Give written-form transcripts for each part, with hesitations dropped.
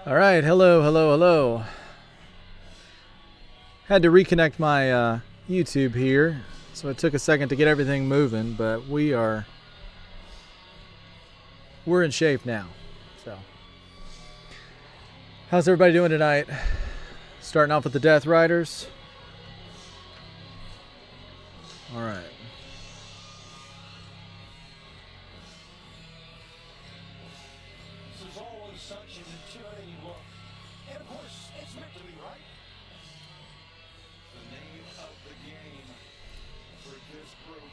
All right, hello, hello, hello. Had to reconnect my YouTube here, so it took a second to get everything moving, but we're in shape now. So, how's everybody doing tonight? Starting off with the Death Riders. All right. This is always such an intimidating look. And of course, it's meant to be, right? The name of the game for this group.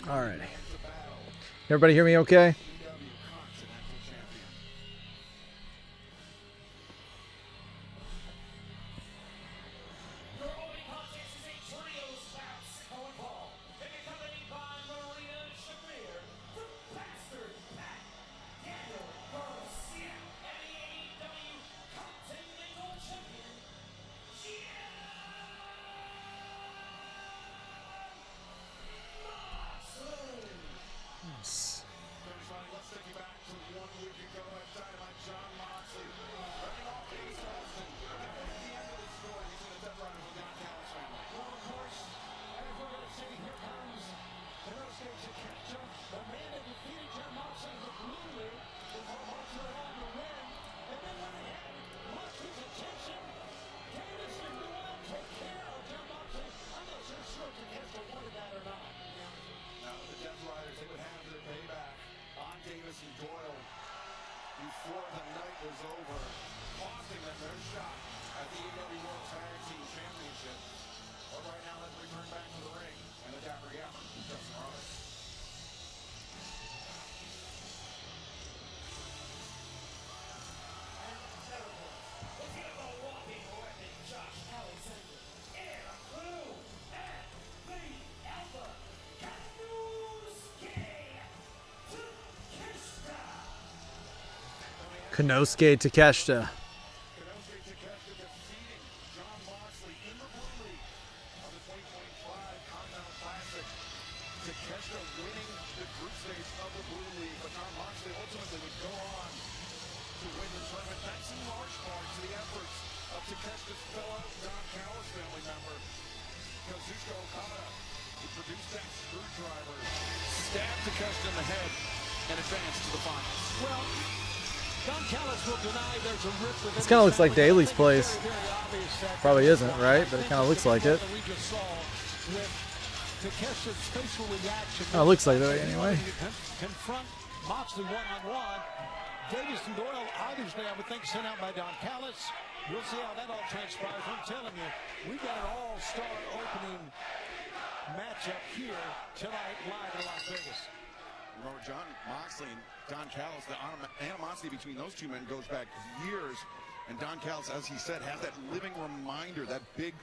All right. Everybody hear me okay? Let's take you back to 1 week ago at Dynamite. John Moxley running off the East Coast, and at the end of the story, he's in the Death Riders with Don Callis family. Well, of course, as we're going to see, here comes Kenosuke Takeshita, the man that defeated John Moxley in the Blue League before Moxley on the win. And then when they had Moxley's attention, Candice and Noel take care of John Moxley. I'm not so sure Takeshita wanted that or not. Now, the Death Riders, they would have their payback on Davis and Doyle before the night was over, costing them their shot at the AEW World Tag Team Championship. But right now, let's return back to the ring and the Dapper Yapper, Justin Roberts. Kenosuke Takeshita. Kenosuke Takeshita defeating John Moxley in the Blue League of the 2025 Continental Classic. Takeshita winning the group stage of the Blue League, but John Moxley ultimately would go on to win the tournament, thanks in large part to the efforts of Takeshita's fellow Don Callis family member, Kazuchika Okada, who produced that screwdriver, stabbed Takeshita in the head, and advanced to the finals. Well, Don Callis will deny there's a rift within. This kind of looks like Daly's place. Probably isn't, right? But it kind of looks like it. Kind of looks like that anyway. Confront Moxley one-on-one. Davis and Doyle, obviously, I would think, sent out by Don Callis. We'll see how that all transpires. I'm telling you, we've got an all-star opening matchup here tonight live in Las Vegas. Remember, John Moxley and Don Callis, the animosity between those two men goes back years. And Don Callis, as he said, has that living reminder, that big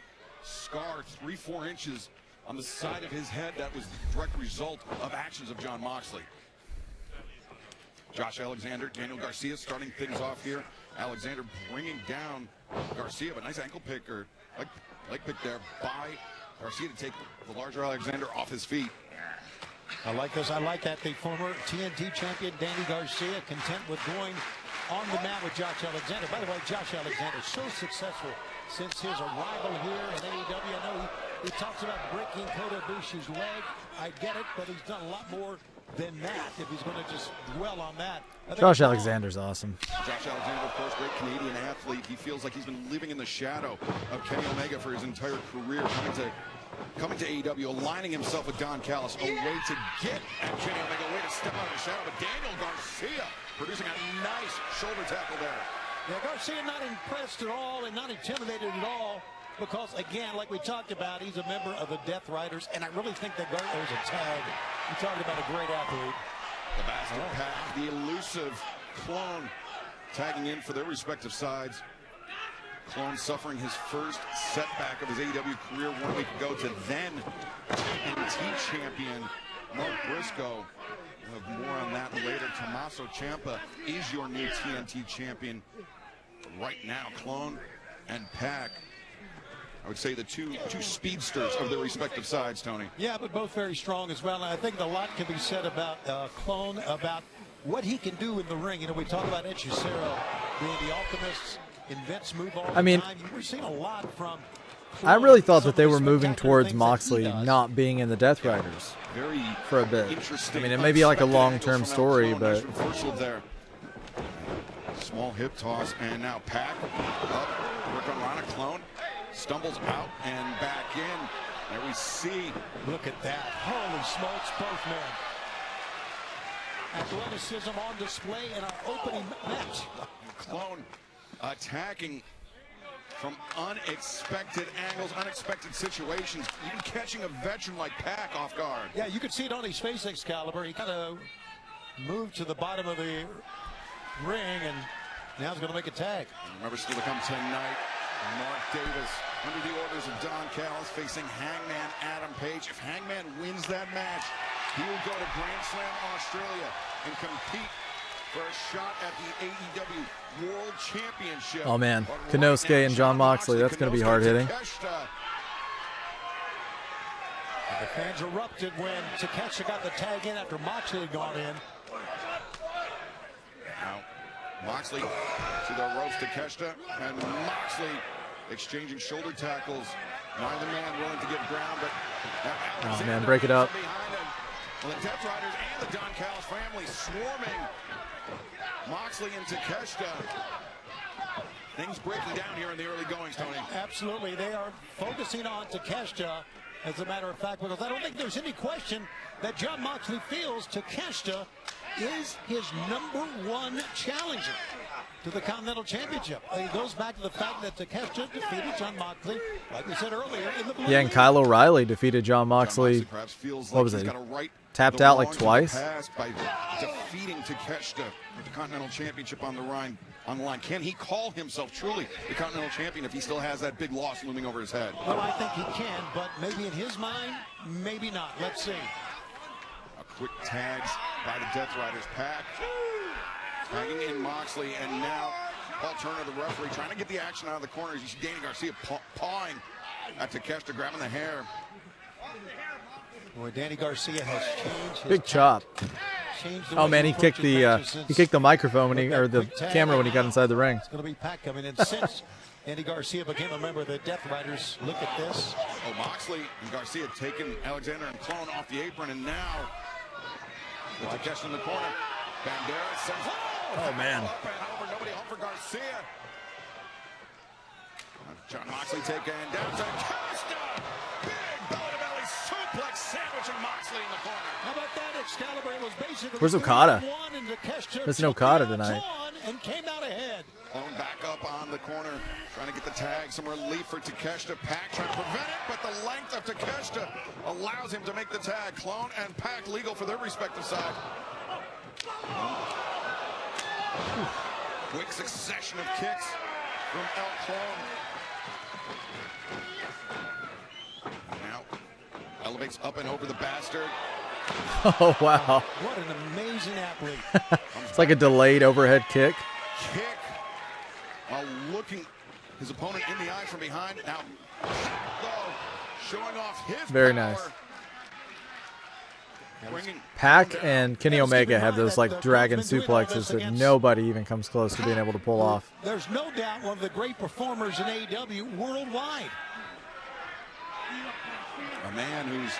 scar, 3-4 inches on the side of his head. That was the direct result of actions of John Moxley. Josh Alexander, Daniel Garcia starting things off here. Alexander bringing down Garcia, but nice ankle pick or leg pick there by Garcia to take the larger Alexander off his feet. I like this. I like that the former TNT champion Danny Garcia content with going on the mat with Josh Alexander. By the way, Josh Alexander so successful since his arrival here in AEW. I know he talks about breaking Kota Ibushi's leg. I get it, but he's done a lot more than that if he's going to just dwell on that. Josh Alexander's awesome. Josh Alexander, of course, great Canadian athlete. He feels like he's been living in the shadow of Kenny Omega for his entire career, coming to AEW, aligning himself with Don Callis, a way to get at Kenny Omega, a way to step out of the shadow. But Daniel Garcia producing a nice shoulder tackle there. Yeah, Garcia not impressed at all and not intimidated at all because, again, like we talked about, he's a member of the Death Riders, and I really think that there was a tag. We're talking about a great athlete. The Bastard Pack, the elusive Clone, tagging in for their respective sides. Clone suffering his first setback of his AEW career 1 week ago to then TNT champion Mark Briscoe. We'll have more on that later. Tommaso Ciampa is your new TNT champion right now. Clone and Pack I would say the two speedsters of their respective sides, Tony. Yeah, but both very strong as well. And I think a lot can be said about Clone, about what he can do in the ring. You know, we talk about Hechicero being the alchemist, invents move all the time. We're seeing a lot from Clone. I really thought that they were moving towards Moxley not being in the Death Riders for a bit. I mean, it may be like a long-term story, but there. Small hip toss, and now Pac up, work on Rana. Clone stumbles out and back in. There we see. Look at that. Holy smokes, both men. Athleticism on display in our opening match. Clone attacking from unexpected angles, unexpected situations, even catching a veteran like Pac off guard. Yeah, you could see it on his face, Excalibur. He kind of moved to the bottom of the ring, and now he's going to make a tag. Remember, still to come tonight, Mark Davis, under the orders of Don Callis, facing Hangman Adam Page. If Hangman wins that match, he will go to Grand Slam Australia and compete for a shot at the AEW World Championship. oh man, Konosuke and John Moxley, that's going to be hard-hitting. The fans erupted when Takeshita got the tag in after Moxley had gone in. Now, Moxley to the ropes, Takeshita, and Moxley exchanging shoulder tackles. Neither man willing to give ground, but oh man, break it up. Well, the Death Riders and the Don Callis family swarming Moxley and Takeshita. Things breaking down here in the early goings, Tony. Absolutely, they are focusing on Takeshita, as a matter of fact, because I don't think there's any question that John Moxley feels Takeshita is his #1 challenger to the Continental Championship. It goes back to the fact that Takeshita defeated John Moxley, like we said earlier, in the blue. Yeah, and Kyle O'Reilly defeated John Moxley. Perhaps feels What like was he's it? got to right Tapped out like the twice. past by defeating Takeshita with the Continental Championship on the line. Can he call himself truly the Continental Champion if he still has that big loss looming over his head? Well, I think he can, but maybe in his mind, maybe not. Let's see. A quick tags by the Death Riders. Pac tagging in Moxley, and now Paul Turner, the referee, trying to get the action out of the corners. You see Danny Garcia pawing at Takeshita, grabbing the hair. Boy, Danny Garcia has changed his Big chop. Oh man, he kicked the microphone when he, or the camera when he got inside the ring. It's going to be Pac coming in. Since Danny Garcia became a member of the Death Riders, look at this. Oh, Moxley and Garcia taking Alexander and Clone off the apron, and now with Takeshita in the corner. Banderas sends Oh man. nobody home for Garcia. John Moxley taken down to Costa. Big belly-to-belly suplex sandwiching Moxley in the corner. How about that, Excalibur? It was basically Where's Okada? Missing Okada tonight. And came out ahead. Clone back up on the corner, trying to get the tag, some relief for Takeshita. Pac trying to prevent it, but the length of Takeshita allows him to make the tag. Clone and Pac legal for their respective sides. Quick succession of kicks from El Clone. Now elevates up and over the bastard. Oh wow. What an amazing athlete. It's like a delayed overhead kick. Kick while looking his opponent in the eye from behind. Now, though, showing off his Very power. nice. Bringing Pac and Kenny Omega have those like dragon suplexes that nobody even comes close to being able to pull off. There's no doubt one of the great performers in AEW worldwide. a man who's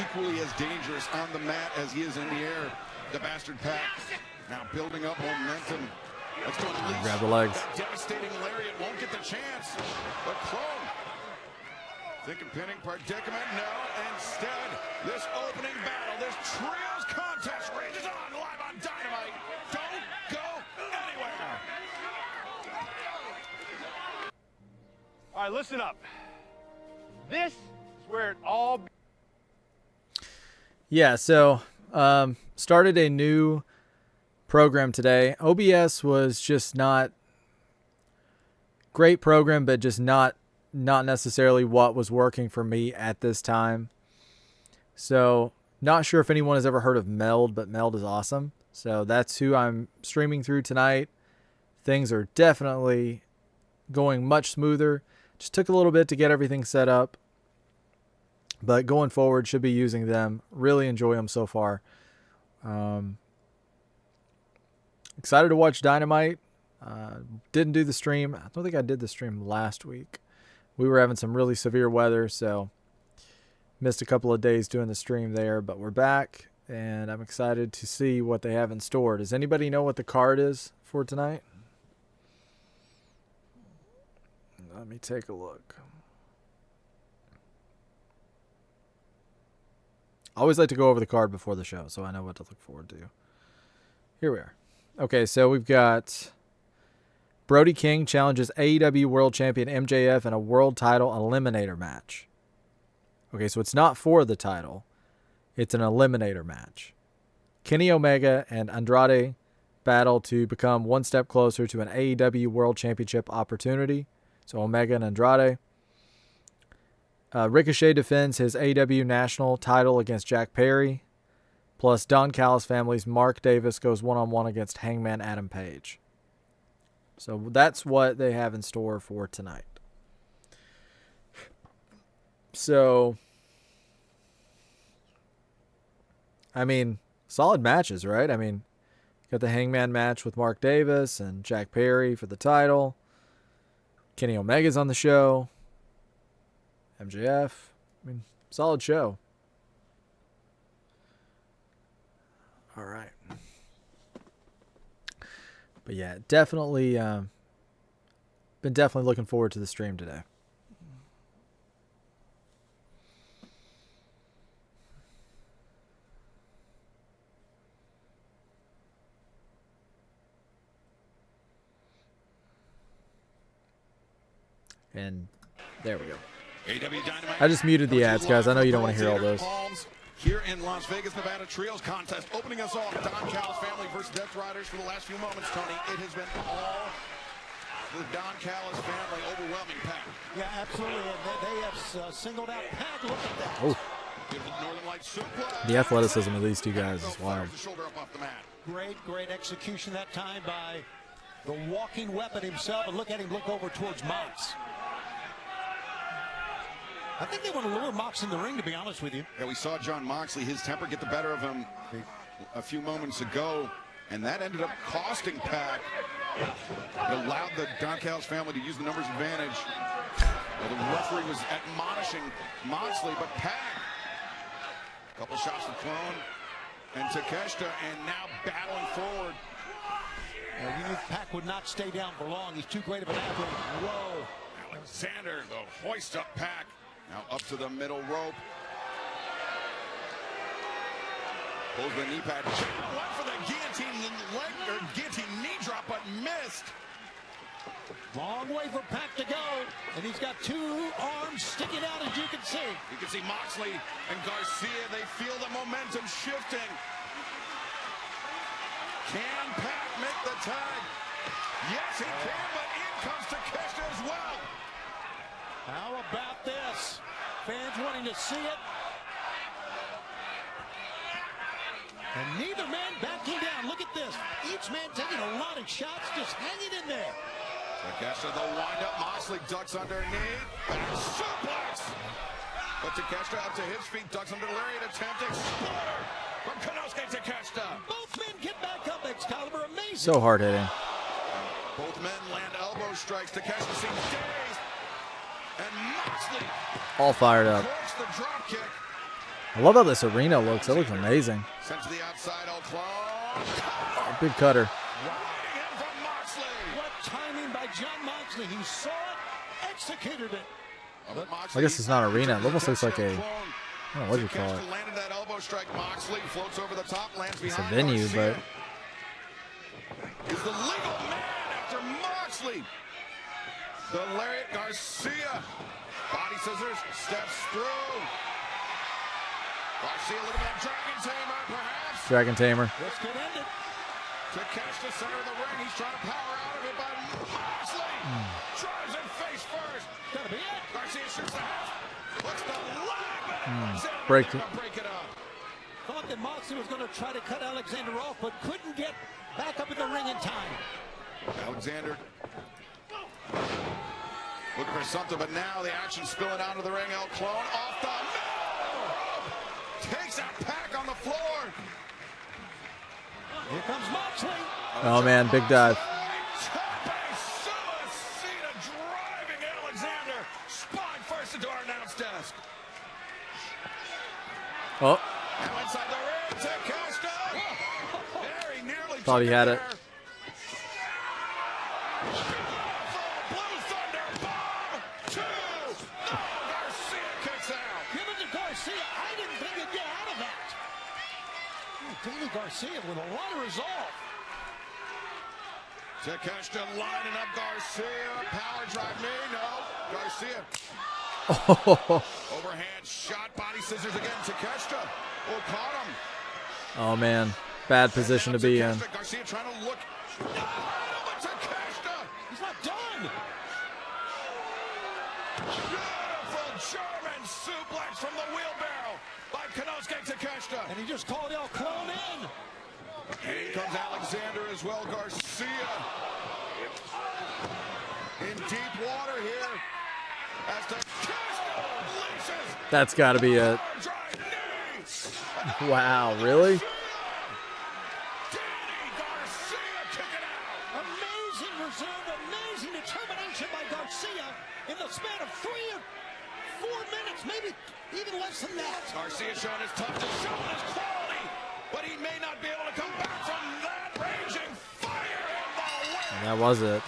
equally as dangerous on the mat as he is in the air. The Bastard Pac now building up momentum. Let's go unleash. Grab the legs. That devastating lariat won't get the chance. But Clone thinking pinning predicament. No, instead, this opening battle, this trios contest rages on live on Dynamite. Don't go anywhere. All right, listen up. This is where it all begins. Yeah, so started a new program today. OBS was just not great program, but just not necessarily what was working for me at this time. So not sure if anyone has ever heard of Meld, but Meld is awesome. So that's who I'm streaming through tonight. Things are definitely going much smoother. Just took a little bit to get everything set up. But going forward, should be using them. Really enjoy them so far. Excited to watch Dynamite. Didn't do the stream. I don't think I did the stream last week. We were having some really severe weather, so missed a couple of days doing the stream there. But we're back, and I'm excited to see what they have in store. Does anybody know what the card is for tonight? Let me take a look. I always like to go over the card before the show, so I know what to look forward to. Here we are. Okay, so we've got Brody King challenges AEW World Champion MJF in a world title eliminator match. Okay, so it's not for the title. It's an eliminator match. Kenny Omega and Andrade battle to become one step closer to an AEW World Championship opportunity. So Omega and Andrade. Ricochet defends his AEW National title against Jack Perry. Plus, Don Callis family's Mark Davis goes one-on-one against Hangman Adam Page. So that's what they have in store for tonight. So, I mean, solid matches, right? I mean, got the Hangman match with Mark Davis and Jack Perry for the title. Kenny Omega's on the show. MJF. I mean, solid show. All right. But yeah, definitely been definitely looking forward to the stream today. And there we go. I just muted the ads, guys. I know you don't want to hear all those. Here in Las Vegas, Nevada, Trios contest opening us off. Don Callis family versus Death Riders for the last few moments, Tony. It has been all the Don Callis family overwhelming Pac. Yeah, absolutely. They have singled out Pac. Look at that. Oh. The athleticism of these two guys is wild. Great execution that time by the walking weapon himself. And look at him look over towards Mox. I think they want to lure Mox in the ring, to be honest with you. Yeah, we saw John Moxley, his temper get the better of him a few moments ago, and that ended up costing Pac. It allowed the Don Callis family to use the numbers advantage. Well, the referee was admonishing Moxley, but Pac, a couple shots for Clone and Takeshita, and now battling forward. You knew Pac would not stay down for long. He's too great of an athlete. Whoa. Alexander, the hoist up Pac. Now up to the middle rope. Pulls the knee pad. Went for the guillotine leg or guillotine knee drop, but missed. Long way for Pac to go, and he's got two arms sticking out, as you can see. You can see Moxley and Garcia. They feel the momentum shifting. Can Pac make the tag? Yes, he can, but in comes Takeshita as well. How about this? Fans wanting to see it. And neither man backing down. Look at this. Each man taking a lot of shots, just hanging in there. Takeshita, the wind-up. Moxley ducks underneath. And suplex. But Takeshita up to his feet, ducks under lariat attempt. Exploder from Konosuke Takeshita. Both men get back up, Excalibur. Amazing. So hard-hitting. Both men land elbow strikes. Takeshita seems dazed. And Moxley all fired up. The drop kick. I love how this arena looks. It looks amazing. Sent to the outside, Big cutter. From Moxley. What timing by John Moxley. He saw it, executed it. I guess it's not arena. It almost looks like a, I don't know what you call it. Landed that elbow strike. Moxley floats over the top, lands It's behind a venue, Garcia. but Is the legal man after Moxley. The lariat Garcia. Body scissors, steps through. Garcia, a little bit of Dragon Tamer, perhaps. Dragon Tamer. This could end it. Takeshita, center of the ring. He's trying to power out of it, but Moxley drives it face first. Gotta be it. Garcia shoots the half. Puts the leg. Break it up. Thought that Moxley was going to try to cut Alexander off, but couldn't get back up in the ring in time. Alexander. Looking for something, but now the action spilling out of the ring. El Clone off the middle rope. Takes out Pac on the floor. Here comes Moxley. Oh man, big dive. Driving Alexander. Spine first into our announce desk. Oh, Now inside the ring to Costa. Very nearly. thought he had it. Blue Thunder bomb. 2. No, Garcia kicks out. Give it to Garcia. I didn't think he'd get out of that. Danny Garcia with a lot of resolve. Takeshita lining up Garcia. Power drive me. No. Garcia. Overhand shot. Body scissors again. Takeshita. Oh, caught him. Oh man, bad position to be in. Garcia trying to look. No, but Takeshita. He's not done. Beautiful German suplex from the wheelbarrow by Konosuke Takeshita. And he just called El Clone in. Here comes Alexander as well. Garcia in deep water here. As Takeshita unleashes. That's got to be it. Drive knee. Wow, really? Danny Garcia kicking out. Amazing reserve, amazing determination by Garcia in the span of 3 or 4 minutes, maybe even less than that. Garcia showing his toughness, showing his quality, but he may not be able to come back from that raging fire in the way. And that was it.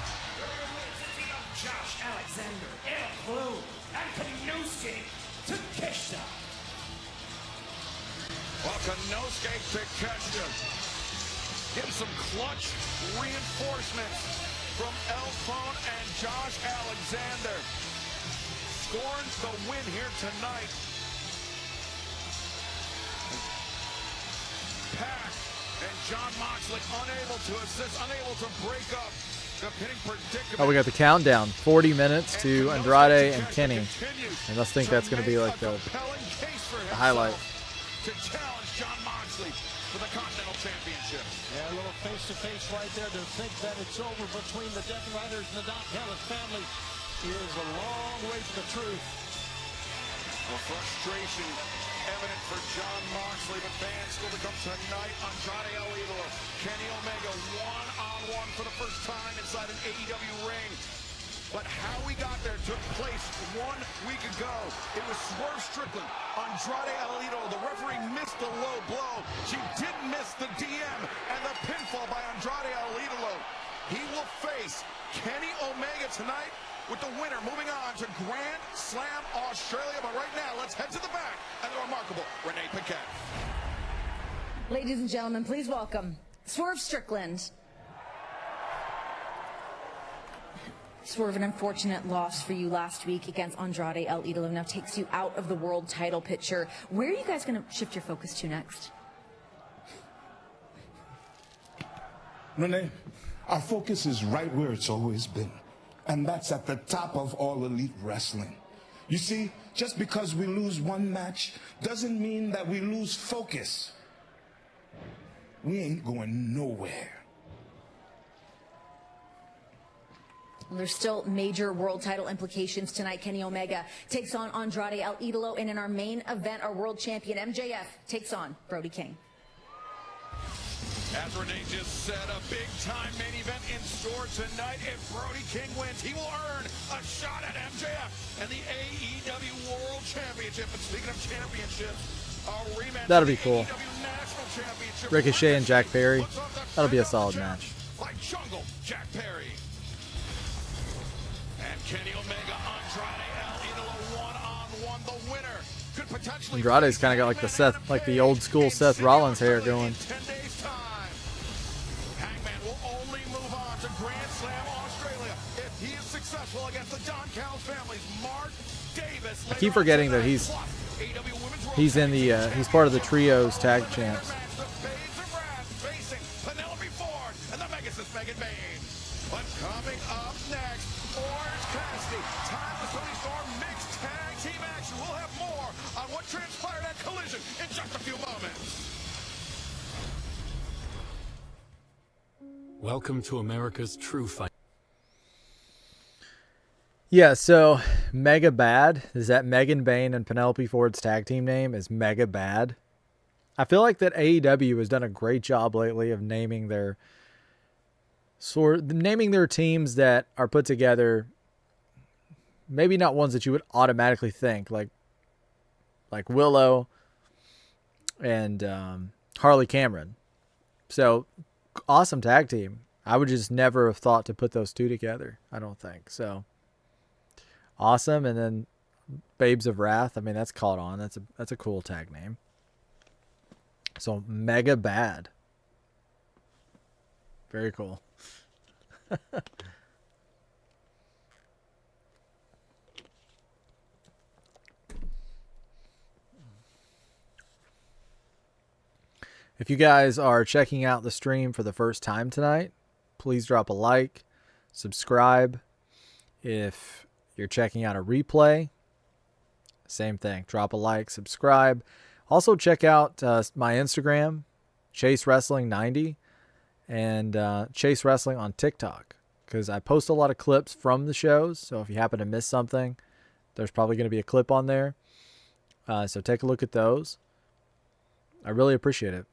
Josh Alexander, El Clone, and Konosuke Takeshita. Well, Konosuke Takeshita getting some clutch reinforcements from El Clone and Josh Alexander. Scoring the win here tonight. Pac and John Moxley unable to assist, unable to break up the pinning predicament. Oh, we got the countdown. 40 minutes to Andrade and Kenny. And let's think that's going to be like the highlight. To challenge John Moxley for the Continental Championship. Yeah, a little face-to-face right there to think that it's over between the Death Riders and the Don Callis family is a long way from the truth. Well, frustration evident for John Moxley, but fans still to come tonight. Andrade El Idolo, Kenny Omega, one-on-one for the first time inside an AEW ring. But how we got there took place 1 week ago. It was Swerve Strickland, Andrade El Idolo. The referee missed the low blow. She didn't miss the DM and the pinfall by Andrade El Idolo. He will face Kenny Omega tonight with the winner moving on to Grand Slam Australia. But right now, let's head to the back and the remarkable Renee Paquette. Ladies and gentlemen, please welcome Swerve Strickland. Swerve, an unfortunate loss for you last week against Andrade El Idolo now takes you out of the world title picture. Where are you guys going to shift your focus to next? Renee, our focus is right where it's always been, and that's at the top of all elite wrestling. You see, just because we lose one match doesn't mean that we lose focus. We ain't going nowhere. There's still major world title implications tonight. Kenny Omega takes on Andrade El Idolo, and in our main event, our world champion MJF takes on Brody King. As Renee just said, a big-time main event in store tonight. If Brody King wins, he will earn a shot at MJF and the AEW World Championship. And speaking of championships, a rematch. That'll be cool. AEW National Championship. Ricochet and Jack Perry. That'll be a solid match. Like Jungle Jack Perry. And Kenny Omega, Andrade El Idolo, one-on-one. The winner could potentially. Andrade's kind of got like the old school Seth Rollins hair going. 10 days time. Hangman will only move on to Grand Slam Australia if he is successful against the Don Callis family's Mark Davis. I keep forgetting that he's in the he's part of the trios tag champs. Facing Penelope Ford and the Megasis Megan Bain. But coming up next, Orange Cassidy, time to Tony Storm mixed tag team action. We'll have more on what transpired at Collision in just a few moments. Welcome to America's True Fight. Yeah, so Mega Bad, is that Megan Bain and Penelope Ford's tag team name is Mega Bad? I feel like that AEW has done a great job lately of naming their teams that are put together, maybe not ones that you would automatically think, like Willow and Harley Cameron. So awesome tag team. I would just never have thought to put those two together, I don't think. So awesome. And then Babes of Wrath, I mean, that's caught on. That's a cool tag name. So Mega Bad. Very cool. If you guys are checking out the stream for the first time tonight, please drop a like, subscribe. If you're checking out a replay, same thing. Drop a like, subscribe. Also check out my Instagram, Chase Wrestling 90, and Chase Wrestling on TikTok, because I post a lot of clips from the shows. So if you happen to miss something, there's probably going to be a clip on there. So take a look at those. I really appreciate it.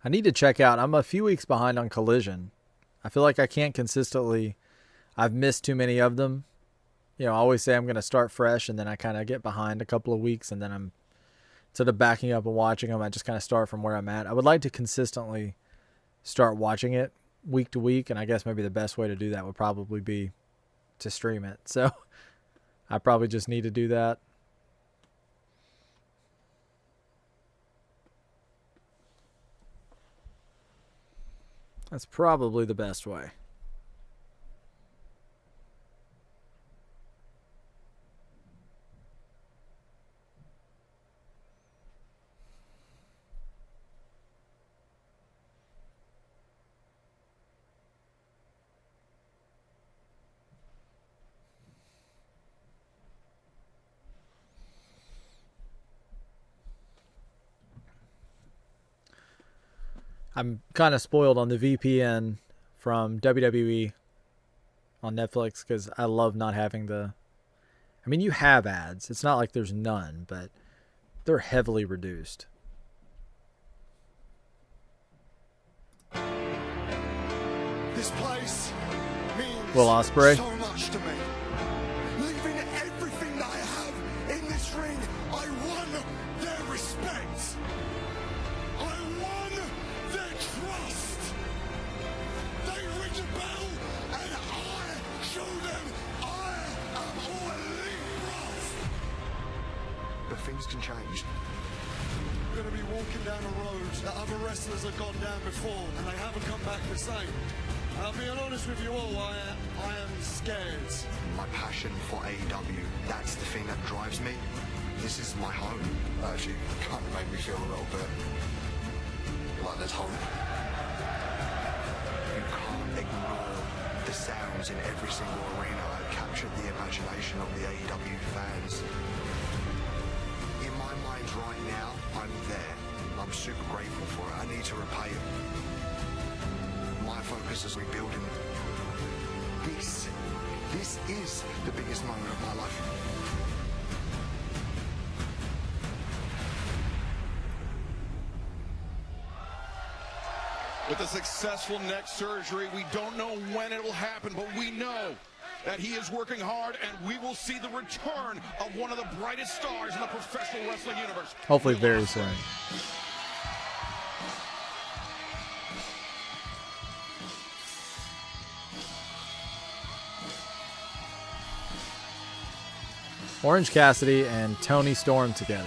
I need to check out. I'm a few weeks behind on Collision. I feel like I can't consistently. I've missed too many of them. You know, I always say I'm going to start fresh, and then I kind of get behind a couple of weeks, and then I'm, instead of backing up and watching them, I just kind of start from where I'm at. I would like to consistently start watching it week to week, and I guess maybe the best way to do that would probably be to stream it. So I probably just need to do that. That's probably the best way. I'm kind of spoiled on the VPN from WWE on Netflix because I love not having the... I mean, you have ads. It's not like there's none, but they're heavily reduced. This place means Will Ospreay. so much to me. Leaving everything that I have in this ring, I won their respect. I won their trust. They ring the bell, and I show them I am all elite brass. But things can change. We're going to be walking down a road that other wrestlers have gone down before, and they haven't come back the same. I'll be honest with you all, I am scared. My passion for AEW, that's the thing that drives me. This is my home. Actually, kind of made me feel a little bit like there's hope. You can't ignore the sounds in every single arena that captured the imagination of the AEW fans. In my mind right now, I'm there. I'm super grateful for it. I need to repay it. My focus is rebuilding. This is the biggest moment of my life. With a successful neck surgery, we don't know when it will happen, but we know that he is working hard, and we will see the return of one of the brightest stars in the professional wrestling universe. Hopefully very soon. Orange Cassidy and Tony Storm together.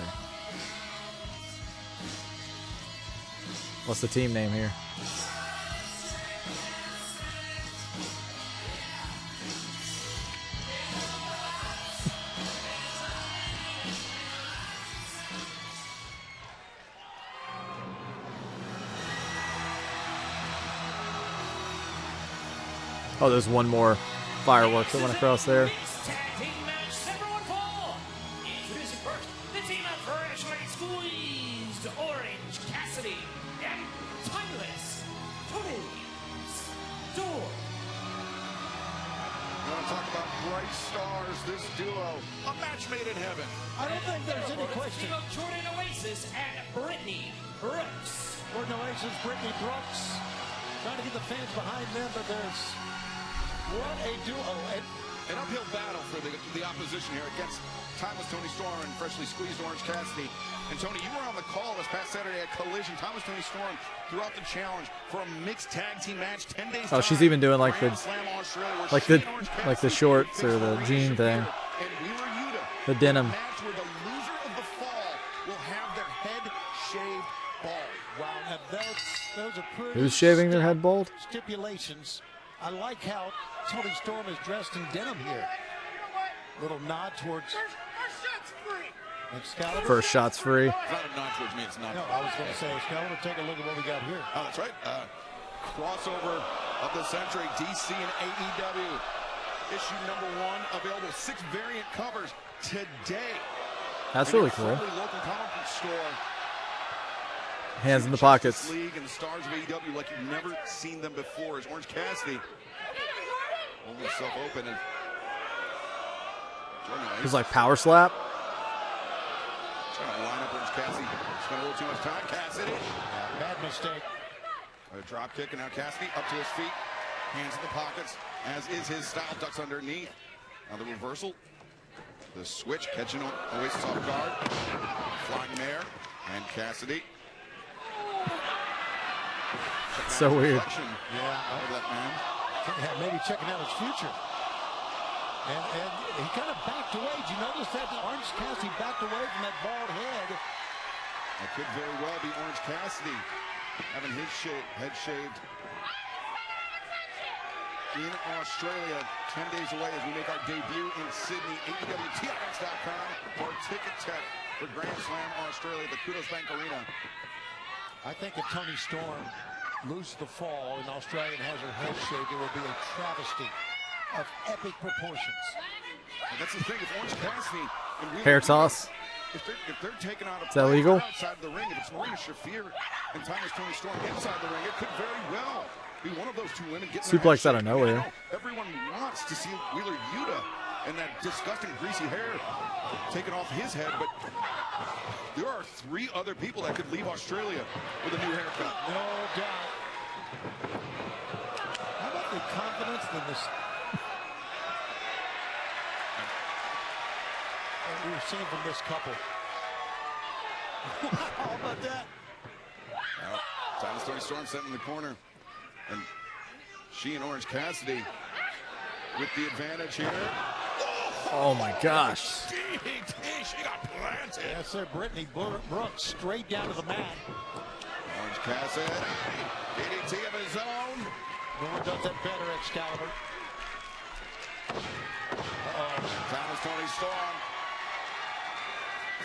What's the team name here? Oh, there's one more fireworks that went across there. Tag team match, number 1 fall. Introducing first, the team of freshly squeezed Orange Cassidy and Timeless Tony Storm. You want to talk about bright stars, this duo, a match made in heaven. I don't think there's any question. Team of Jordan Oasis and Brittany Brooks. Jordan Oasis, Brittany Brooks, trying to get the fans behind them, but there's what a duo. An uphill battle for the opposition here against Timeless Tony Storm and freshly squeezed Orange Cassidy. And Tony, you were on the call this past Saturday at Collision. Timeless Tony Storm threw out the challenge for a mixed tag team match 10 days. Oh, she's even doing like the shorts or the jean thing. The denim. Match where the loser of the fall will have their head shaved bald. Wow, now those are pretty. Who's shaving their head bald? Stipulations. I like how Tony Storm is dressed in denim here. Little nod towards Excalibur. First shot's free. It's not a nod towards me, it's not. No, I was going to say, Excalibur, take a look at what we got here. Oh, that's right. Crossover of the century, DC and AEW. Issue number 1 available. 6 variant covers today. That's really cool. Local comic book store. Hands in the Justice pockets. League and the stars of AEW like you've never seen them before. As Orange Cassidy holding himself open and He's like power slap. trying to line up Orange Cassidy. Spent a little too much time. Cassidy. Bad mistake. A drop kick, and now Cassidy up to his feet. Hands in the pockets, as is his style. Ducks underneath. Now the reversal. The switch, catching Oasis off guard. Flying mare. And Cassidy. So weird. Yeah, Of that man. maybe checking out his future. And he kind of backed away. Did you notice that Orange Cassidy backed away from that bald head? That could very well be Orange Cassidy having his head shaved in Australia. 10 days away as we make our debut in Sydney. AEWTRX.com or Ticket Tech for Grand Slam Australia at the Kudos Bank Arena. I think if Tony Storm loses the fall in Australia and has her head shaved, it will be a travesty of epic proportions. And that's the thing, if Orange Cassidy and Hair toss. If they're taking out a Is that legal? outside the ring, if it's Marina Shafir and Timeless Tony Storm inside the ring, it could very well be one of those two women getting their Suplex head out of shaved. nowhere. Everyone wants to see Wheeler Yuta and that disgusting greasy hair taken off his head, but there are 3 other people that could leave Australia with a new haircut. No doubt. How about the confidence in this? We were seeing from this couple. How about that? Well, Timeless Tony Storm sitting in the corner, and she and Orange Cassidy with the advantage here. Oh my gosh. DDT, she got planted. Yes, sir. Brittany Brooks straight down to the mat. Orange Cassidy, DDT of his own. No one does that better, Excalibur. Timeless Tony Storm.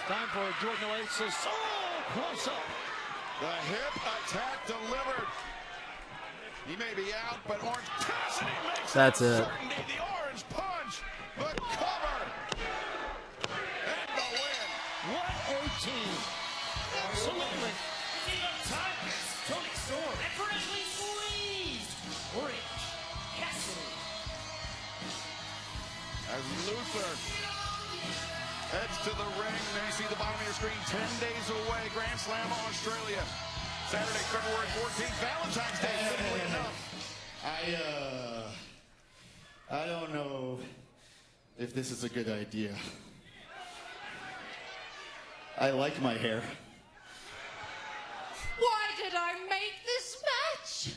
Time for Jordan Oasis. Oh, close up. The hip attack delivered. He may be out, but Orange Cassidy makes That's it. certainty. The orange punch, the cover, and the win. What a team. Absolutely. Team of Timeless Tony Storm and freshly squeezed Orange Cassidy. As Luther heads to the ring, there you see the bottom of your screen, 10 days away, Grand Slam Australia. Saturday, February 14th, Valentine's Day, fittingly enough. I don't know if this is a good idea. I like my hair. Why did I make this match?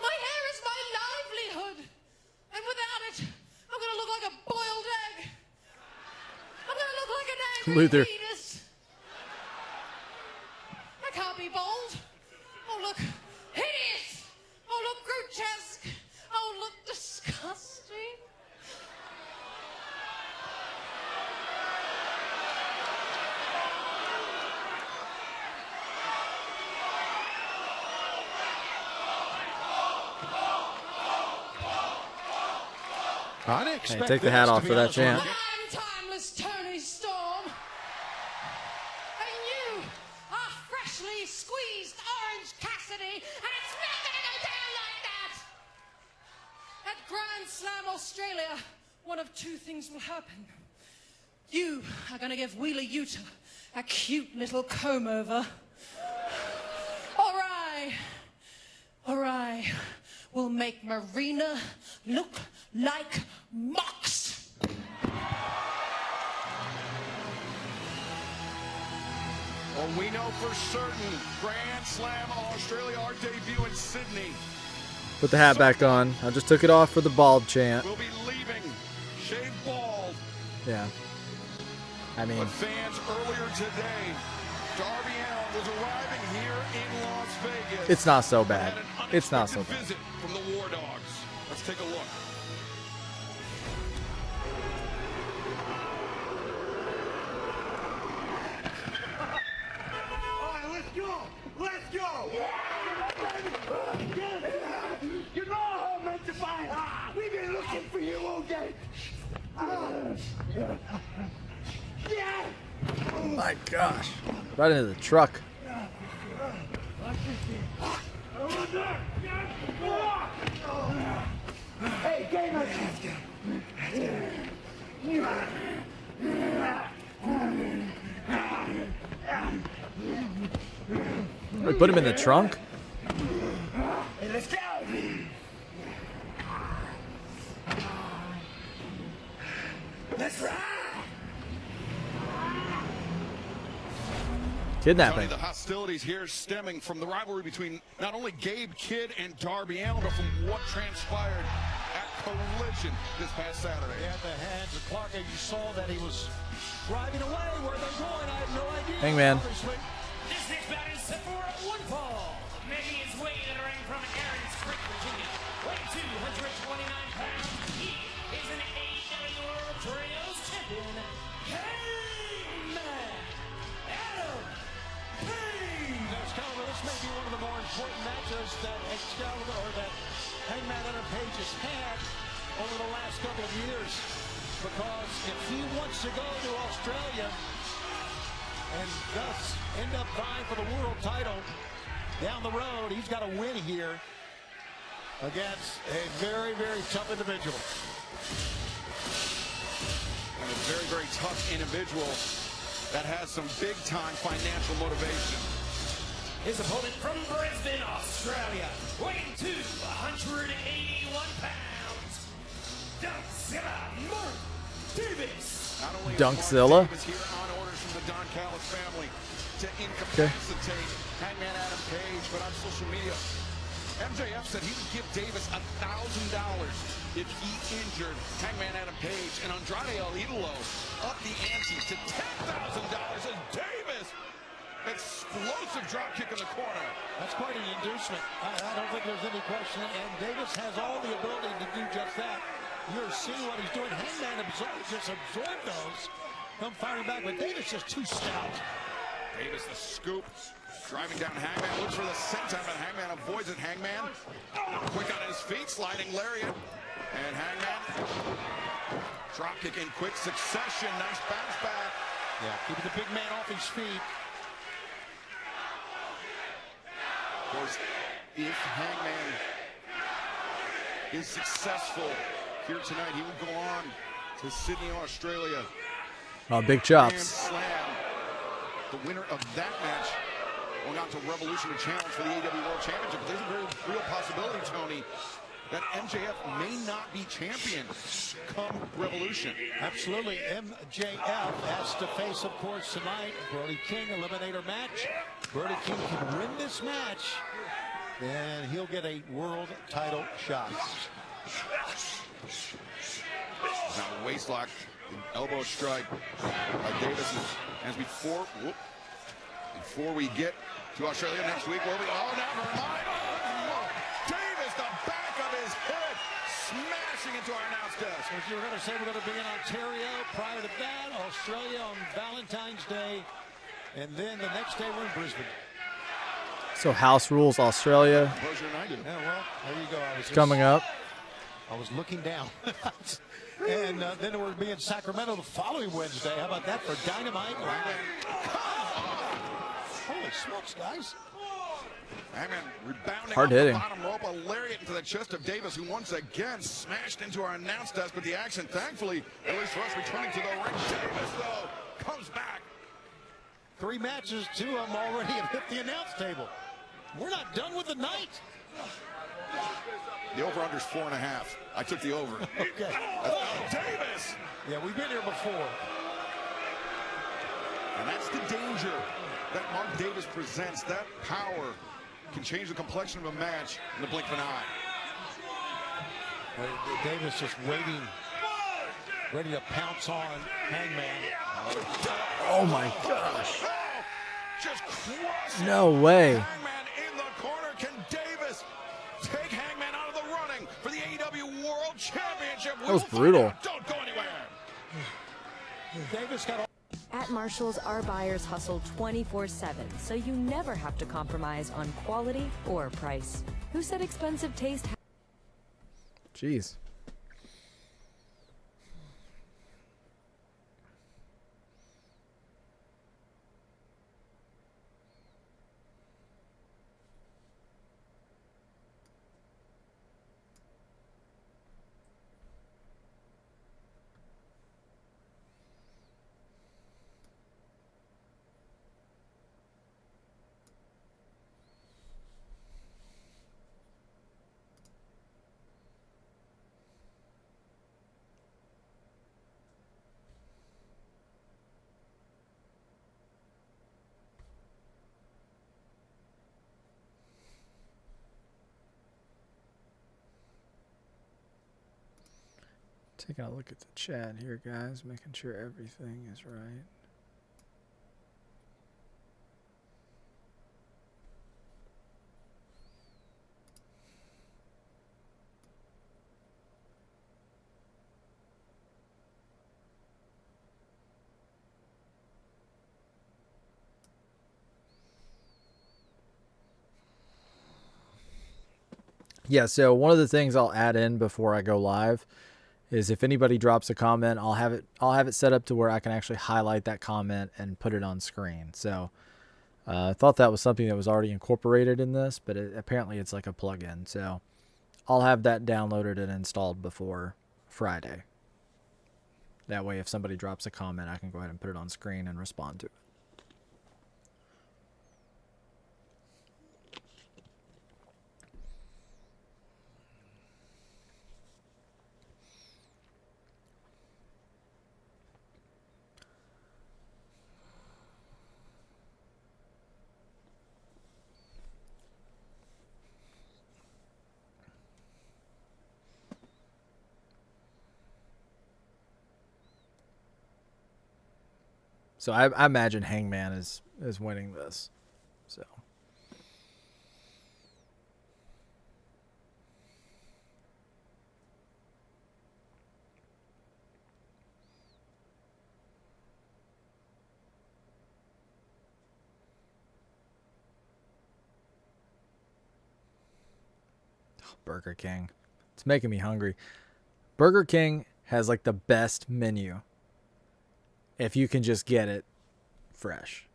My hair is my livelihood. And without it, I'm going to look like a boiled egg. I'm going to look like an angry Luther. penis. I can't be bold. Oh, look. Hideous. Oh, look grotesque. Oh, look disgusting. Unexpected. Hey, take the hat off for that chant. I'm timeless Tony Storm. And you are freshly squeezed Orange Cassidy. And it's not going to go down like that. At Grand Slam Australia, one of two things will happen. You are going to give Wheeler Yuta a cute little comb over. Or I will make Marina look like Mox. Well, we know for certain, Grand Slam Australia, our debut in Sydney. Put the hat back on. I just took it off for the bald chant. We'll be leaving shaved bald. Yeah. I mean, But fans earlier today, Darby Allin was arriving here in Las Vegas. it's not so bad. Had an It's not so unexpected bad. visit from the War Dogs. Let's take a look. All right, let's go. Let's go. You know how I'm meant to fight. We've been looking for you all day. Yeah. My gosh. Right into the truck. Hey, gamer. We put him in the trunk. Hey, let's go. Let's ride. Kidnapping. Tony, the hostilities here stemming from the rivalry between not only Gabe Kidd and Darby Allin, but from what transpired at Collision this past Saturday. He had the hands of Clark, and you saw that he was driving away. Where they're going, I have no idea. Hangman. Obviously. This next bout is set for one fall. Making his way to the ring from Aaron Creek, Virginia. Weighing 229 pounds, he is an AEW World Trios champion. Hangman Adam Page. Excalibur, this may be one of the more important matches that Excalibur or that Hangman Adam Page has had over the last couple of years. Because if he wants to go to Australia and thus end up vying for the world title down the road, he's got to win here against a very, very tough individual. And a very, very tough individual that has some big-time financial motivation. His opponent from Brisbane, Australia, weighing 281 pounds. Dunkzilla Mark Davis. Not only is Dunkzilla? Mark Davis here on orders from the Don Callis family to incapacitate Hangman Adam Page, but on social media, MJF said he would give Davis $1,000 if he injured Hangman Adam Page, and Andrade El Idolo up the ante to $10,000 as Davis explosive drop kick in the corner. That's quite an inducement. I don't think there's any question. And Davis has all the ability to do just that. You're seeing what he's doing. Hangman just absorbed those. Come firing back, but Davis just too stout. Davis the scoop. Driving down Hangman, looks for the senton, but Hangman avoids it. Hangman, quick on his feet, sliding lariat. And Hangman, drop kick in quick succession. Nice bounce back. Yeah, keeping the big man off his feet. Of course, if Hangman is successful here tonight, he will go on to Sydney, Australia. Oh, big Grand chops. Slam. The winner of that match going on to Revolution to challenge for the AEW World Championship. But there's a very real possibility, Tony, that MJF may not be champion come Revolution. Absolutely. MJF has to face, of course, tonight, Brody King, eliminator match. Brody King can win this match, then he'll get a world title shot. Now waistlock, elbow strike by Davis. As before we get to Australia next week, we'll be, oh, never mind. Oh, Davis, the back of his head, smashing into our announce desk. As you were going to say, we're going to be in Ontario. Prior to that, Australia on Valentine's Day. And then the next day, we're in Brisbane. So House Rules Australia Closure United. Yeah, well, there you go. I was coming up. I was looking down. And then we're be in Sacramento the following Wednesday. How about that for Dynamite? Holy smokes, guys. Hangman rebounding Hard off the hitting. bottom rope, a lariat into the chest of Davis, who once again smashed into our announce desk, but the action, thankfully, at least for us, returning to the ring. Davis, though, comes back. 3 matches, 2 of them already have hit the announce table. We're not done with the night. The over-under's 4.5. I took the over. Okay. Davis! Yeah, we've been here before. And that's the danger that Mark Davis presents. That power can change the complexion of a match in the blink of an eye. Davis just waiting, ready to pounce on Hangman. Oh my gosh. Oh, just crushing. No way. Hangman in the corner. Can Davis take Hangman out of the running for the AEW World Championship? That was brutal. Don't go anywhere. Davis got all. At Marshall's, our buyers hustle 24/7, so you never have to compromise on quality or price. Who said expensive taste? Jeez. Taking a look at the chat here, guys, making sure everything is right. Yeah, so one of the things I'll add in before I go live is if anybody drops a comment, I'll have it set up to where I can actually highlight that comment and put it on screen. So I thought that was something that was already incorporated in this, but apparently it's like a plugin. So I'll have that downloaded and installed before Friday. That way, if somebody drops a comment, I can go ahead and put it on screen and respond to it. So I imagine Hangman is winning this. So Burger King. It's making me hungry. Burger King has like the best menu. If you can just get it fresh.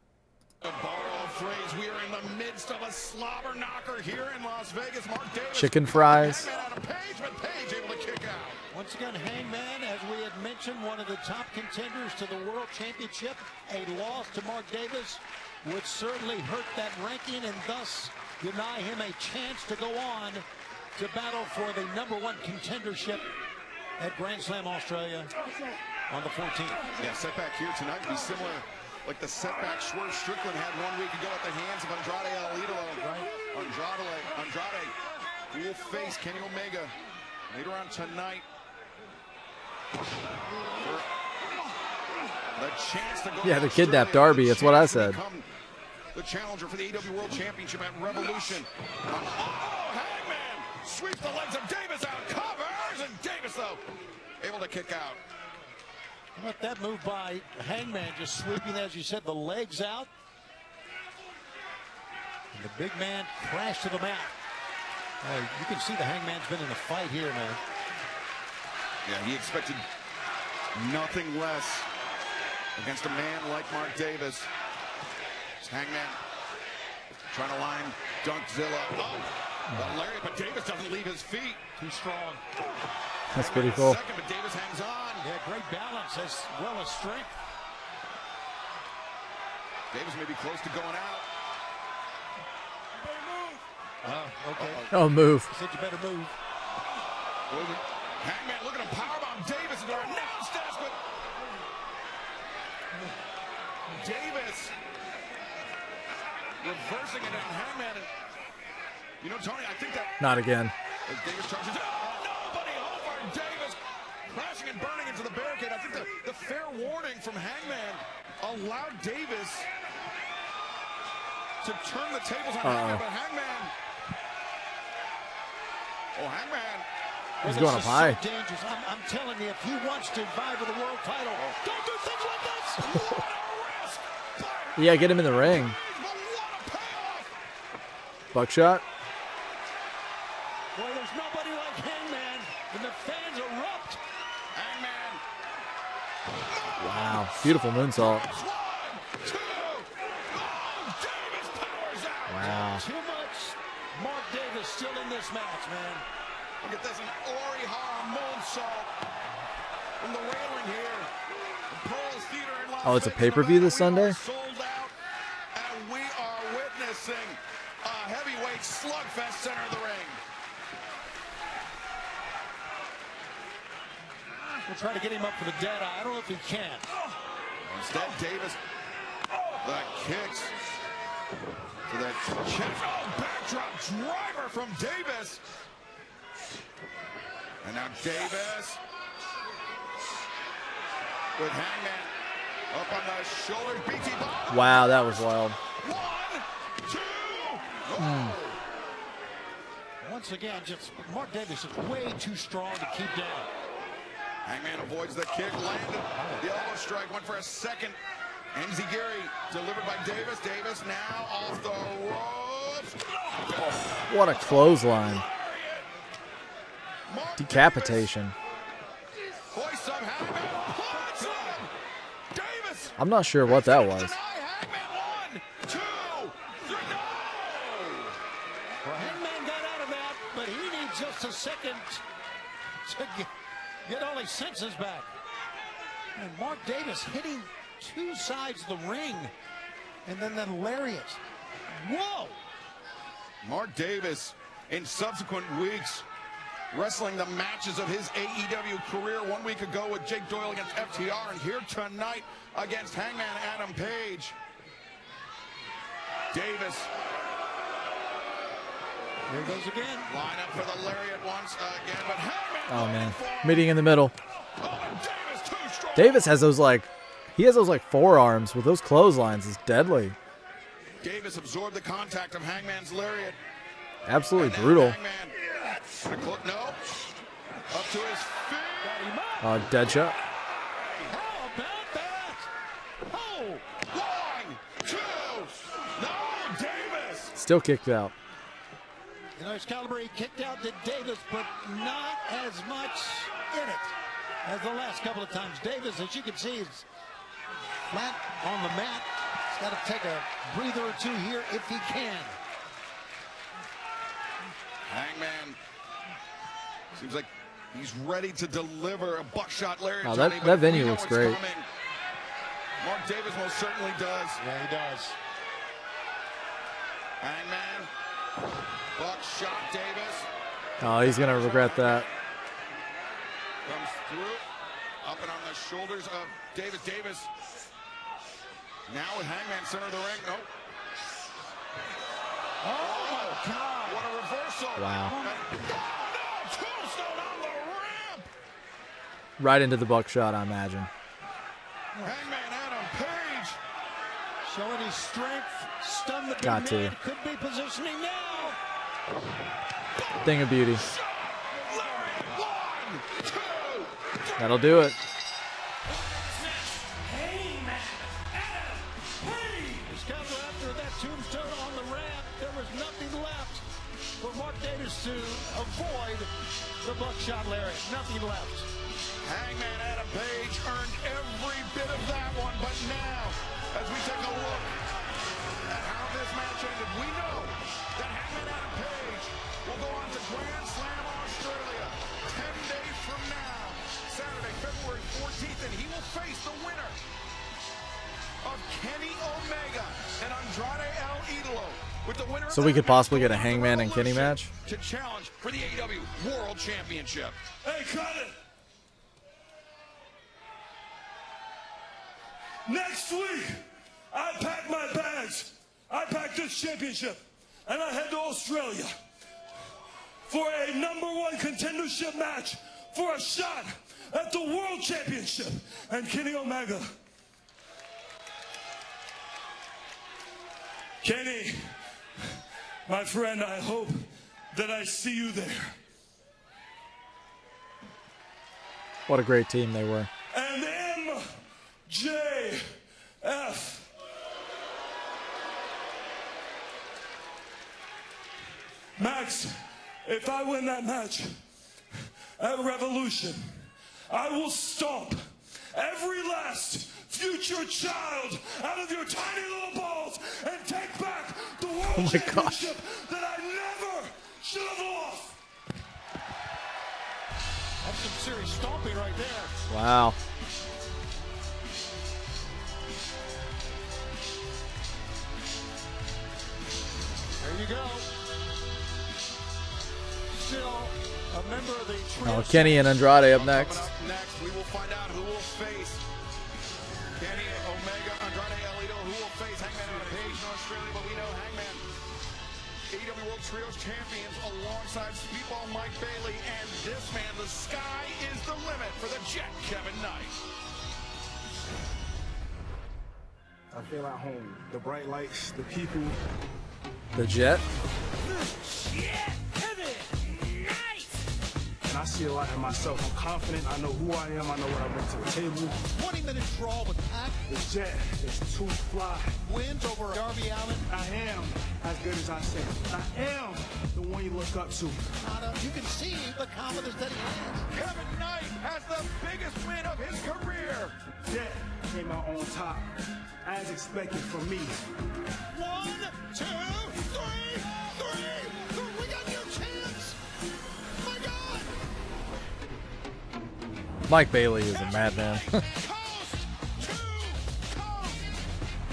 To borrow a phrase, we are in the midst of a slobber knocker here in Las Vegas. Mark Davis. Chicken fries. Hangman out of Page, but Page able to kick out. Once again, Hangman, as we had mentioned, one of the top contenders to the World Championship. A loss to Mark Davis would certainly hurt that ranking and thus deny him a chance to go on to battle for the #1 contendership at Grand Slam Australia on the 14th. Yeah, setback here tonight would be similar like the setback Swerve Strickland had 1 week ago at the hands of Andrade El Idolo. Right. Andrade will face Kenny Omega later on tonight. The chance to go Yeah, the kidnapped Darby. That's what I said. The challenger for the AEW World Championship at Revolution. Oh, Hangman sweeps the legs of Davis out, covers, and Davis, though, able to kick out. How about that move by Hangman, just sweeping, as you said, the legs out. And the big man crashed to the mat. You can see the Hangman's been in a fight here, man. Yeah, he expected nothing less against a man like Mark Davis. It's Hangman trying to line Dunkzilla. Oh, but Davis doesn't leave his feet. Too strong. That's pretty cool. Second, but Davis hangs on. Yeah, great balance as well as strength. Davis may be close to going out. Okay. Oh, move. I said you better move. Hangman looking to powerbomb Davis into our announce desk, but Davis reversing it on Hangman. And, you know, Tony, I think that Not again. as Davis charges, nobody over Davis crashing and burning into the barricade. I think the fair warning from Hangman allowed Davis to turn the tables on Hangman, but Hangman. Oh, Hangman. He's going up high. So dangerous. I'm telling you, if he wants to vie for the world title, don't do things like this. What a risk. Yeah, get him in the ring. Buckshot. Boy, there's nobody like Hangman, and the fans erupt. Hangman. Wow, beautiful moonsault. Wow. Too much Mark Davis still in this match, man. Look at this, an Orihara moonsault from the railing here. The Pearls Theater in Las Oh, it's a Vegas, pay-per-view this Nevada. We Sunday? are sold out, and we are witnessing a heavyweight slugfest center of the ring. We'll try to get him up for the dead eye. I don't know if he can. Instead, Davis, the kicks to that chest. Oh, backdrop driver from Davis. And now Davis with Hangman up on the shoulders. BT bomb. Wow, that was wild. 1, 2. Oh. Once again, just Mark Davis is way too strong to keep down. Hangman avoids the kick, landed the elbow strike, went for a second. Enziguri delivered by Davis. Davis now off the ropes. Oh, what a clothesline. Decapitation. Hoist up Hangman. Puts him. Davis. I'm not sure what that was. Hangman 1, 2, 3. No. Well, Hangman got out of that, but he needs just a second to get all his senses back. And Mark Davis hitting two sides of the ring, and then the lariat. Whoa! Mark Davis, in subsequent weeks, wrestling the matches of his AEW career 1 week ago with Jake Doyle against FTR, and here tonight against Hangman Adam Page. Davis. Here it goes again. Line up for the lariat once again, but Hangman. Oh, man. Meeting in the middle. Oh, Davis too strong. Davis has those, like, he has those, like, forearms with those clotheslines. It's deadly. Davis absorbed the contact of Hangman's lariat. Absolutely brutal. Hangman. No. Up to his feet. Dead shot. How about that? Oh! 1, 2. No, Davis. Still kicked out. You know, Excalibur, he kicked out to Davis, but not as much in it as the last couple of times. Davis, as you can see, is flat on the mat. He's got to take a breather or two here if he can. Hangman seems like he's ready to deliver a buckshot lariat. Oh, Johnny, that but venue we know looks what's great. coming. Mark Davis most certainly does. Yeah, he does. Hangman, buckshot Davis Oh, he's going to regret that. comes through, up and on the shoulders of Davis. Davis now with Hangman center of the ring. Nope. Oh, God. What a reversal. Wow. Oh, no, tombstone on the ramp. Right into the buckshot, I imagine. Hangman Adam Page. Showing his strength, stun the big Got to. man. Could be positioning now. Thing of beauty. Larry, 1, 2. That'll do it. Discover after that tombstone on the ramp, there was nothing left. for Mark Davis to avoid the buckshot lariat. Nothing left. Hangman Adam Page earned every bit of that one, but now, as we take a look at how this match ended, we know that Hangman Adam Page will go on to Grand Slam Australia 10 days from now, Saturday, February 14th, and he will face the winner of Kenny Omega and Andrade El Idolo. With the winner So we could possibly get a Hangman and Kenny match? To challenge for the AEW World Championship. Hey, cut it! Next week, I pack my bags. I pack this championship, and I head to Australia for a #1 contendership match for a shot at the World Championship. And Kenny Omega. Kenny, my friend, I hope that I see you there. What a great team they were. And MJF. Max, if I win that match at Revolution, I will stomp every last future child out of your tiny little balls and take back the World Championship that I never should have lost. That's some serious stomping right there. Wow. There you go. Still a member of the trio. Oh, Kenny and Andrade up next. Next, we will find out who will face Kenny Omega, Andrade El Idolo, who will face Hangman Adam Page in Australia, but we know Hangman, AEW World Trios champions alongside Speedball Mike Bailey, and this man, the sky is the limit for the Jet, Kevin Knight. I feel at home. The bright lights, the people. The Jet? Yeah, Kevin Knight. And I see a lot in myself. I'm confident. I know who I am. I know what I bring to the table. 20-minute draw with Pac. The Jet is too fly. Wins over Darby Allin. I am as good as I say. I am the one you look up to. You can see the confidence that he has. Kevin Knight has the biggest win of his career. Jet came out on top, as expected from me. 1, 2, 3, 3. We got your chance. My God. Mike Bailey is a madman.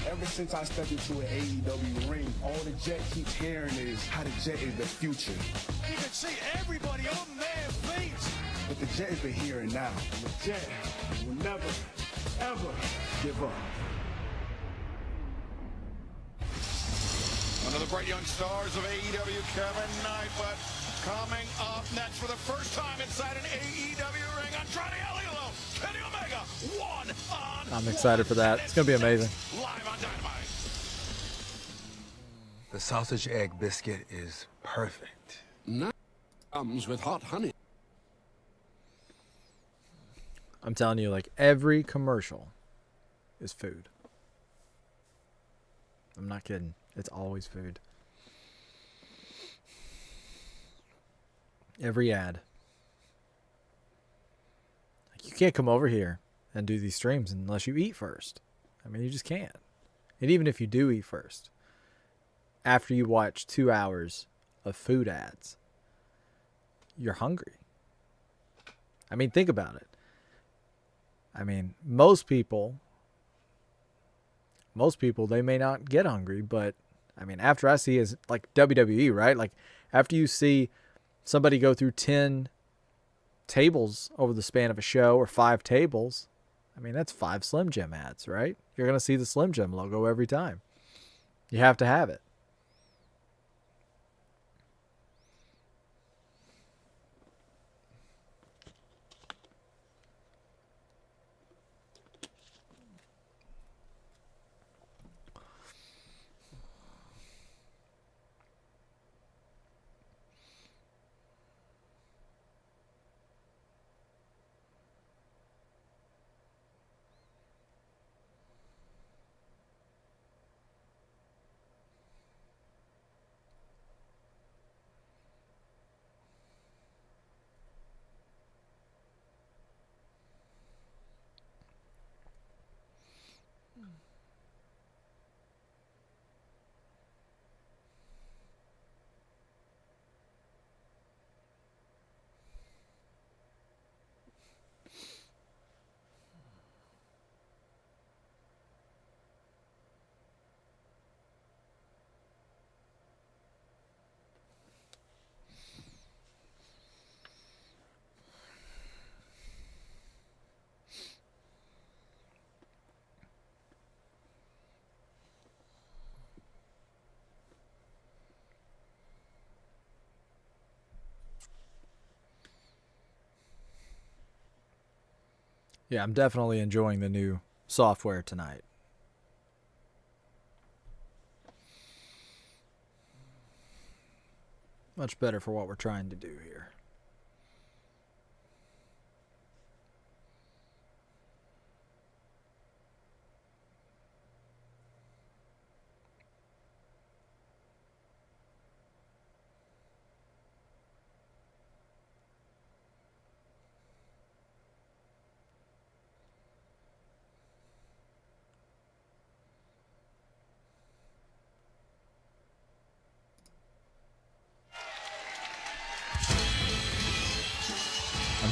Ever since I stepped into an AEW ring, all the Jet keeps hearing is how the Jet is the future. You can see everybody on their feet. But the Jet is the here and now. The Jet will never, ever give up. One of the bright young stars of AEW, Kevin Knight, but coming up next for the first time inside an AEW ring, Andrade El Idolo, Kenny Omega, one-on-one. I'm excited for that. It's going to be amazing. Live on Dynamite. The sausage egg biscuit is perfect. Now comes with hot honey. I'm telling you, like, every commercial is food. I'm not kidding. It's always food. Every ad. Like, you can't come over here and do these streams unless you eat first. I mean, you just can't. And even if you do eat first, after you watch 2 hours of food ads, you're hungry. I mean, think about it. I mean, most people, they may not get hungry, but I mean, after I see is like WWE, right? Like after you see somebody go through 10 tables over the span of a show or 5 tables, I mean, that's 5 Slim Jim ads, right? You're going to see the Slim Jim logo every time. You have to have it. Yeah, I'm definitely enjoying the new software tonight. Much better for what we're trying to do here.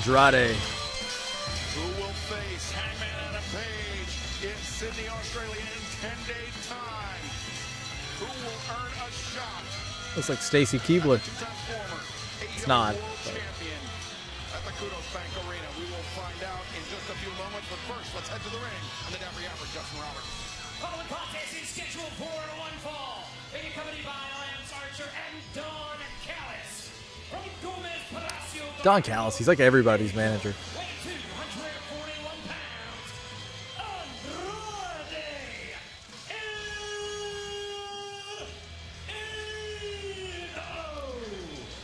Andrade. Who will face Hangman Adam Page in Sydney, Australia in 10 days' time? Who will earn a shot? Looks like Stacy Keibler. It's not. Champion at the Kudos Bank Arena. We will find out in just a few moments. But first, let's head to the ring. And the Dapper Yapper, Justin Roberts. Following contest is scheduled for one fall. Accompanied by Lance Archer and Don Callis. From Gomez Palacio. Don Callis, he's like everybody's manager. Weighing 241 pounds.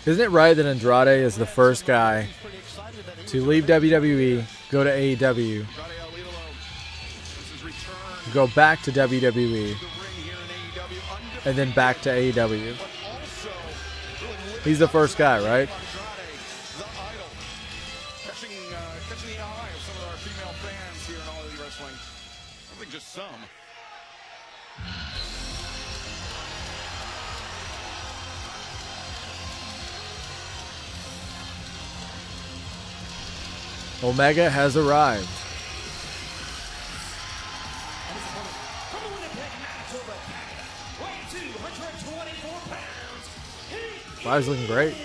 Andrade. Isn't it right that Andrade is the first guy to leave WWE, go to AEW, go back to WWE, and then back to AEW? He's the first guy, right? Catching the eye of some of our female fans here in All Elite Wrestling. I think just some. Omega has arrived. Wow, he's looking great.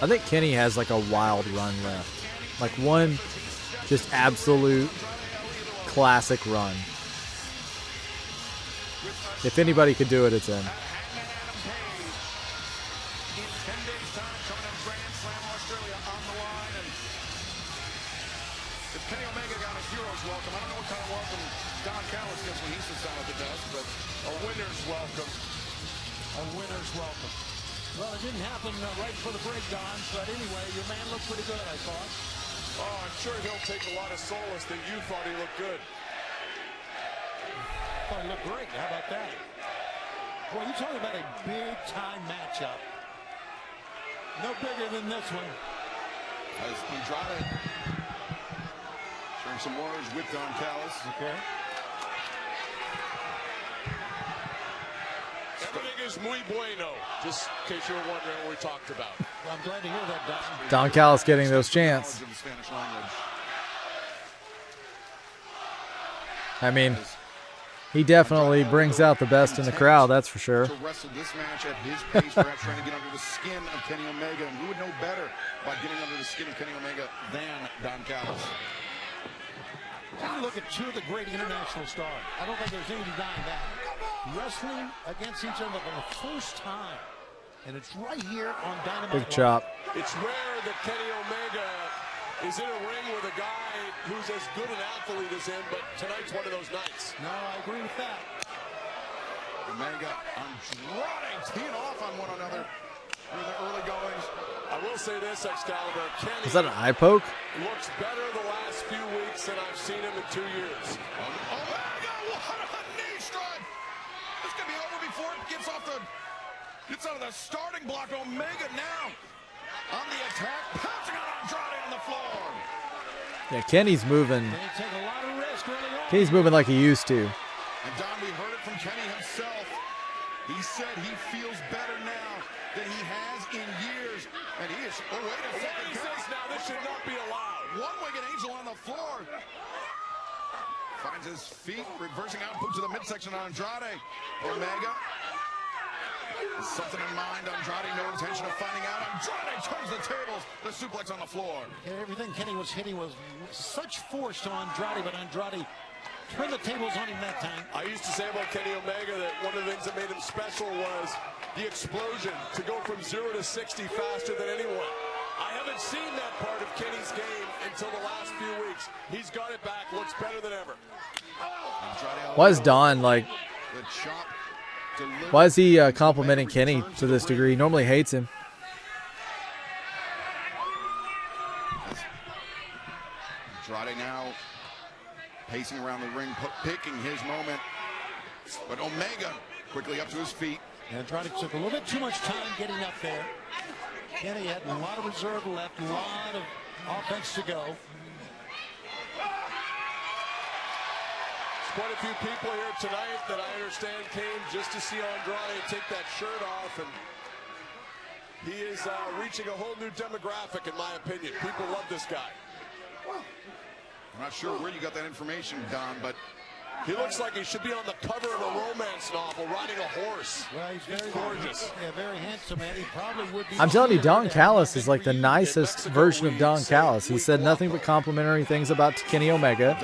I think Kenny has like a wild run left. Like one just absolute classic run. If anybody could do it, it's him. If Kenny Omega got a hero's welcome, I don't know what kind of welcome Don Callis gets when he sits down at the desk, but a winner's welcome. A winner's welcome. Well, it didn't happen right before the break, Don, but anyway, your man looked pretty good, I thought. Oh, I'm sure he'll take a lot of solace that you thought he looked good. Oh, he looked great. How about that? Boy, you talking about a big-time matchup. No bigger than this one. As Andrade sharing some words with Don Callis. Okay. Everything is muy bueno, just in case you were wondering what we talked about. Well, I'm glad to hear that, Don. Don Callis getting those chants. I mean, he definitely brings out the best in the crowd, that's for sure. To wrestle this match at his pace, perhaps trying to get under the skin of Kenny Omega. And who would know better by getting under the skin of Kenny Omega than Don Callis? You look at two of the great international stars. I don't think there's any denying that. Wrestling against each other for the first time. And it's right here on Dynamite. Big chop. It's rare that Kenny Omega is in a ring with a guy who's as good an athlete as him, but tonight's one of those nights. No, I agree with that. Omega, Andrade teeing off on one another in the early goings. I will say this, Excalibur, Kenny Is that an eye poke? looks better the last few weeks than I've seen him in 2 years. Omega, what a knee strike! This could be over before it gets out of the starting block. Omega now on the attack, pouncing on Andrade on the floor. Yeah, Kenny's moving. They take a lot of risk early on. Kenny's moving like he used to. And Don, we heard it from Kenny himself. He said he feels better now than he has in years. And he is, oh, wait a second. He says now this should not be allowed. One-winged angel on the floor. Finds his feet, reversing out, boot to the midsection on Andrade. Omega Something in mind. Andrade, no intention of finding out. Andrade turns the tables. The suplex on the floor. Yeah, everything Kenny was hitting was such force to Andrade, but Andrade turned the tables on him that time. I used to say about Kenny Omega that one of the things that made him special was the explosion, to go from 0 to 60 faster than anyone. I haven't seen that part of Kenny's game until the last few weeks. He's got it back, looks better than ever. Why is Don like? The chop delivered. Why is he complimenting Kenny to this degree? He normally hates him. Andrade now pacing around the ring, picking his moment. But Omega quickly up to his feet. Andrade took a little bit too much time getting up there. Kenny had a lot of reserve left, a lot of offense to go. There's quite a few people here tonight that I understand came just to see Andrade take that shirt off, and he is reaching a whole new demographic, in my opinion. People love this guy. I'm not sure where you got that information, Don, but he looks like he should be on the cover of a romance novel riding a horse. Well, he's very gorgeous. Yeah, very handsome, and he probably would be. I'm telling you, Don Callis is like the nicest version of Don Callis. He said nothing but complimentary things about Kenny Omega,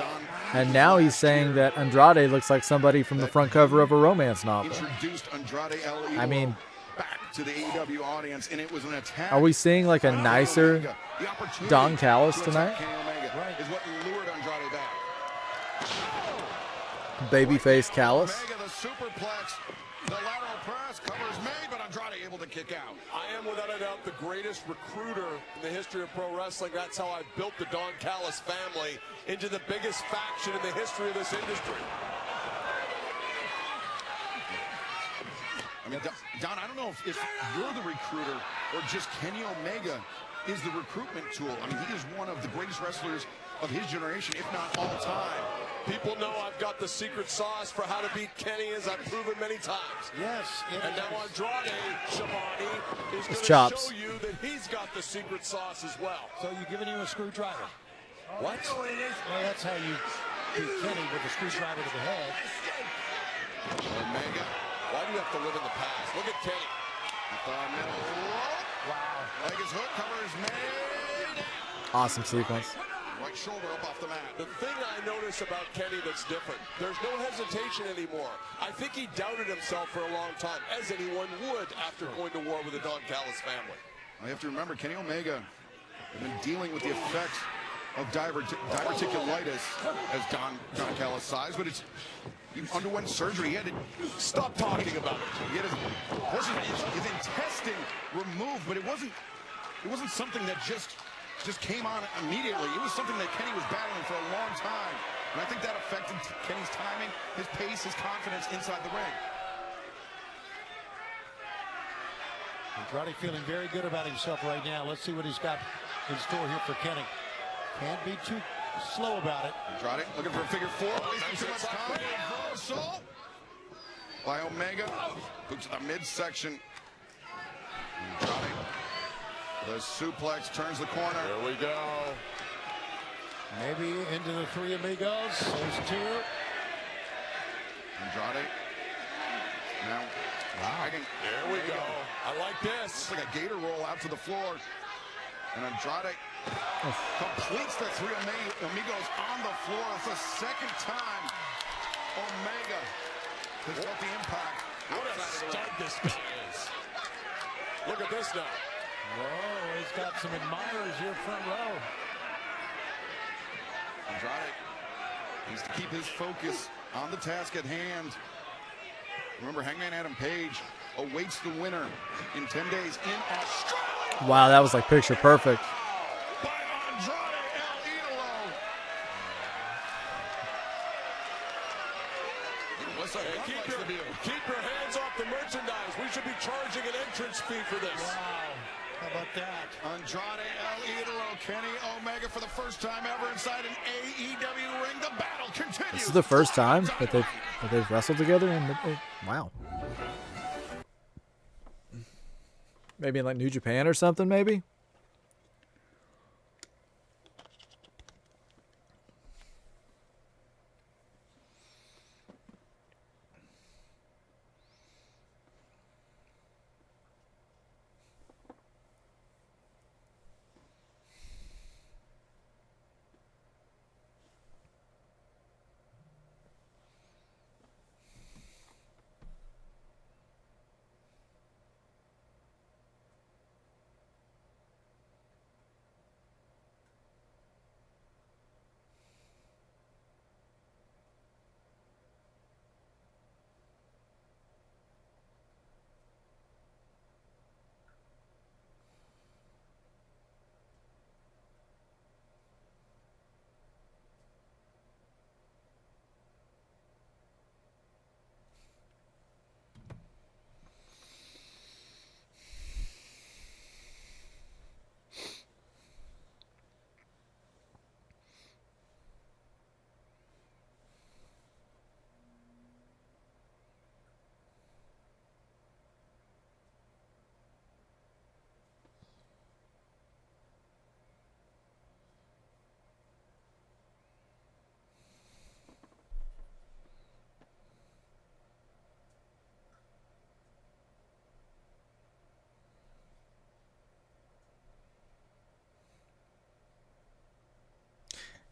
and now he's saying that Andrade looks like somebody from the front cover of a romance novel. introduced Andrade El Idolo I mean, back to the AEW audience, and it was an attack. are we seeing like a nicer Don Callis tonight? Kenny Omega is what lured Andrade back. Babyface Callis. Omega, the superplex, the lateral press, covers made, but Andrade able to kick out. I am without a doubt the greatest recruiter in the history of pro wrestling. That's how I built the Don Callis family into the biggest faction in the history of this industry. I mean, Don, I don't know if you're the recruiter or just Kenny Omega is the recruitment tool. I mean, he is one of the greatest wrestlers of his generation, if not all time. People know I've got the secret sauce for how to beat Kenny, as I've proven many times. Yes. And now Andrade Schiavone is going to chops. show you that he's got the secret sauce as well. So you're giving him a screwdriver. What? Well, that's how you beat Kenny, with a screwdriver to the head. Omega. Why do you have to live in the past? Look at Kenny. Wow. Lega's hook cover is made. Awesome sequence. Right shoulder up off the mat. The thing I notice about Kenny that's different, there's no hesitation anymore. I think he doubted himself for a long time, as anyone would after going to war with the Don Callis family. I have to remember, Kenny Omega has been dealing with the effects of diverticulitis as Don Callis size, but he underwent surgery. He had to stop talking about it. He had his intestine removed, but it wasn't something that just came on immediately. It was something that Kenny was battling for a long time. And I think that affected Kenny's timing, his pace, his confidence inside the ring. Andrade feeling very good about himself right now. Let's see what he's got in store here for Kenny. Can't be too slow about it. Andrade looking for a figure four. Wasting too much time. Reversal by Omega. Boots to the midsection. Andrade. The suplex turns the corner. There we go. Maybe into the three amigos. There's two. Andrade. Now, riding. There we go. I like this. It's like a gator roll out to the floor. And Andrade completes the three amigos on the floor. It's the second time Omega has felt the impact. What a stud this guy is. Look at this now. Whoa, he's got some admirers here front row. Andrade needs to keep his focus on the task at hand. Remember, Hangman Adam Page awaits the winner in 10 days in Australia. Wow, that was like picture perfect. By Andrade El Idolo. Hey, keep your hands off the merchandise. We should be charging an entrance fee for this. Wow. How about that? Andrade El Idolo, Kenny Omega for the first time ever inside an AEW ring. The battle continues. This is the first time that they've wrestled together in wow. Maybe in like New Japan or something, maybe?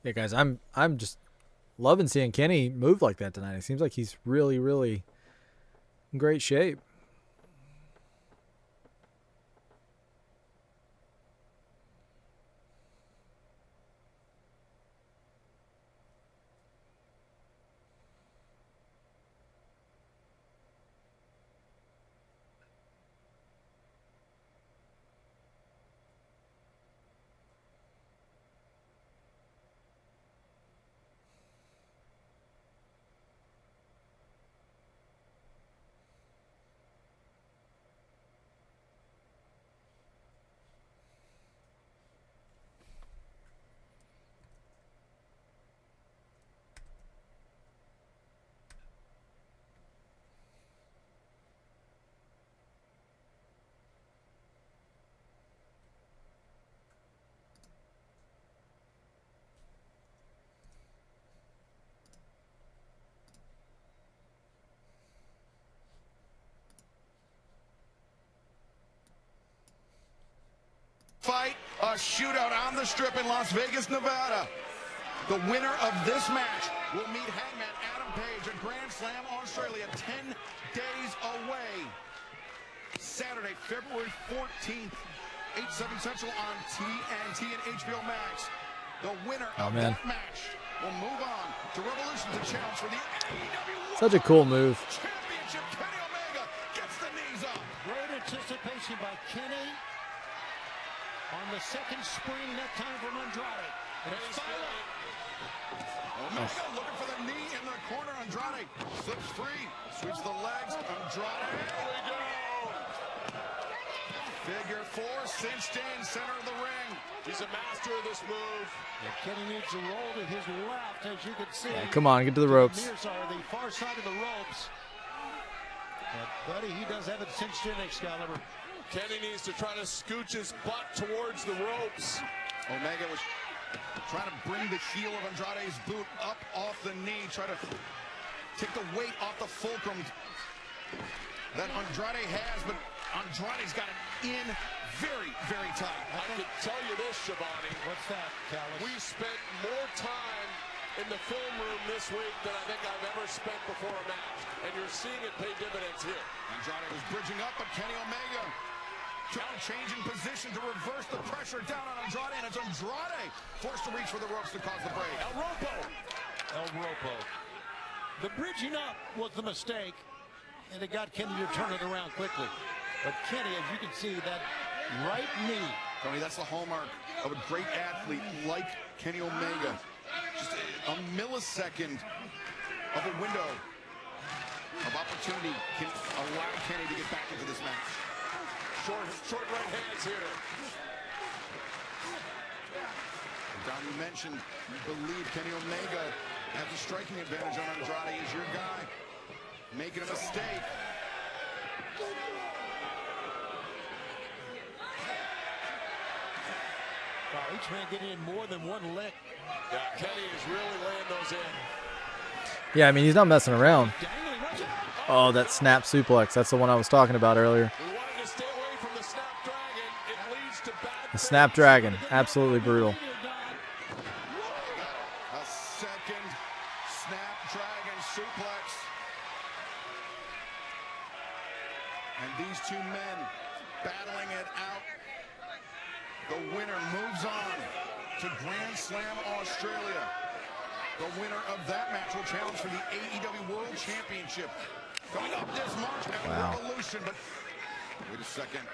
Yeah, guys, I'm just loving seeing Kenny move like that tonight. It seems like he's really, really in great shape. Fight, a shootout on the strip in Las Vegas, Nevada. The winner of this match will meet Hangman Adam Page at Grand Slam, Australia, 10 days away. Saturday, February 14th, 8/7 Central on TNT and HBO Max. The winner of that match will move on to Revolution to challenge for the AEW Such a cool move. Championship. Kenny Omega gets the knees up. Great anticipation by Kenny on the second spring, that time from Andrade. And it's Omega looking for the knee in the corner. Andrade slips free, sweeps the legs. Andrade, here we go. Figure four, cinched in, center of the ring. He's a master of this move. And Kenny needs to roll to his left, as you can see. Yeah, come on, get to the ropes. Nears are the far side of the ropes. But, buddy, he does have it cinched in, Excalibur. Kenny needs to try to scooch his butt towards the ropes. Omega was trying to bring the heel of Andrade's boot up off the knee, try to take the weight off the fulcrum that Andrade has, but Andrade's got it in very, very tight. I can tell you this, Shivani. What's that, Callis? We spent more time in the film room this week than I think I've ever spent before a match, and you're seeing it pay dividends here. Andrade was bridging up, but Kenny Omega trying to change in position to reverse the pressure down on Andrade, and it's Andrade forced to reach for the ropes to cause the break. El Ropo. El Ropo. The bridging up was the mistake, and it got Kenny to turn it around quickly. But Kenny, as you can see, that right knee. Tony, that's the hallmark of a great athlete like Kenny Omega. Just a millisecond of a window of opportunity can allow Kenny to get back into this match. Short right hands here. Don, you mentioned you believe Kenny Omega has the striking advantage on Andrade. Is your guy making a mistake? Each man getting in more than one lick. Yeah, Kenny is really laying those in. Yeah, I mean, he's not messing around. Oh, that snap suplex. That's the one I was talking about earlier. We wanted to stay away from the Snapdragon. It leads to bad The Snapdragon. Absolutely brutal. A second Snapdragon suplex. And these two men battling it out. The winner moves on to Grand Slam Australia. The winner of that match will challenge for the AEW World Championship. Coming up this March at Revolution. But wait a second.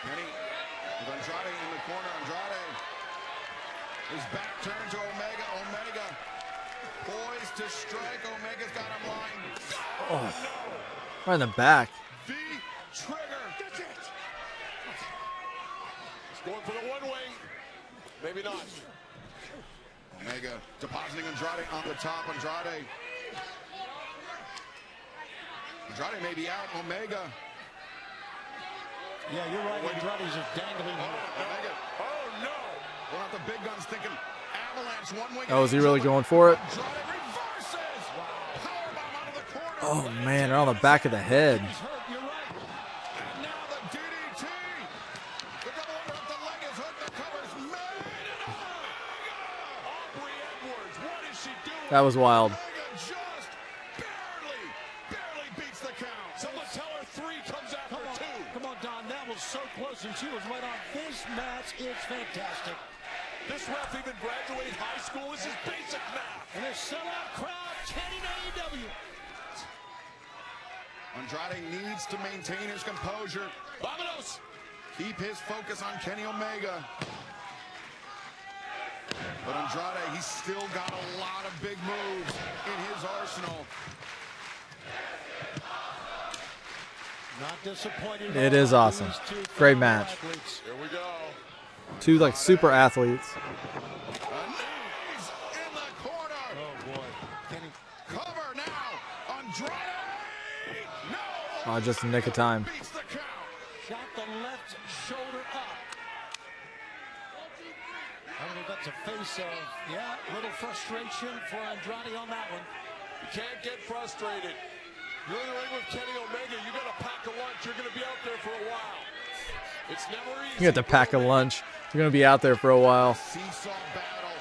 Kenny with Andrade in the corner. Andrade. His back turned to Omega. Omega poised to strike. Omega's got him lying. Oh, right in the back. The trigger. That's it. He's going for the one wing. Maybe not. Omega depositing Andrade on the top. Andrade may be out. Omega. Yeah, you're right. Andrade's just dangling. Omega. Oh, no. One of the big guns thinking avalanche one wing. Oh, is he really going for it? Andrade reverses. Powerbomb out of the corner. Oh, man, right on the back of the head. And now the DDT. The double under the leg is hooked. The cover's made. Aubrey Edwards That was wild. Just barely beats the count. Someone tell her 3 comes after 2. Come on, Don. That was so close, and she was right on. This match is fantastic. This ref even graduated high school. This is basic math. And a sellout crowd chanting AEW. Andrade needs to maintain his composure. Vamonos! Keep his focus on Kenny Omega. But Andrade, he's still got a lot of big moves in his arsenal. Not disappointed. It is awesome. Great match. Here we go. 2 like super athletes. In the corner. Oh boy. Kenny. Cover now. Andrade. No. Oh, just in the nick of time. Beats the count. Shot the left shoulder up. I don't know if that's a face of, a little frustration for Andrade on that one. You can't get frustrated. You're in the ring with Kenny Omega. You got to pack a lunch. You're going to be out there for a while. It's never easy. You have to pack a lunch. You're going to be out there for a while. Seesaw battle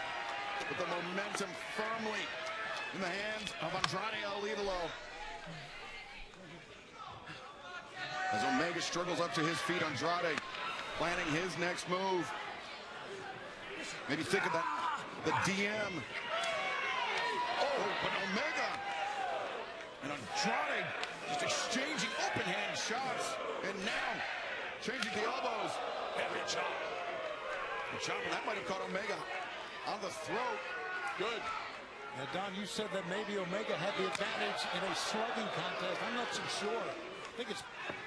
with the momentum firmly in the hands of Andrade El Idolo. As Omega struggles up to his feet, Andrade planning his next move. Maybe think of the DM. Oh, but Omega and Andrade just exchanging open hand shots. And now changing the elbows. Heavy chop. The chop, that might have caught Omega on the throat. Good. Now, Don, you said that maybe Omega had the advantage in a slugging contest. I'm not so sure. I think it's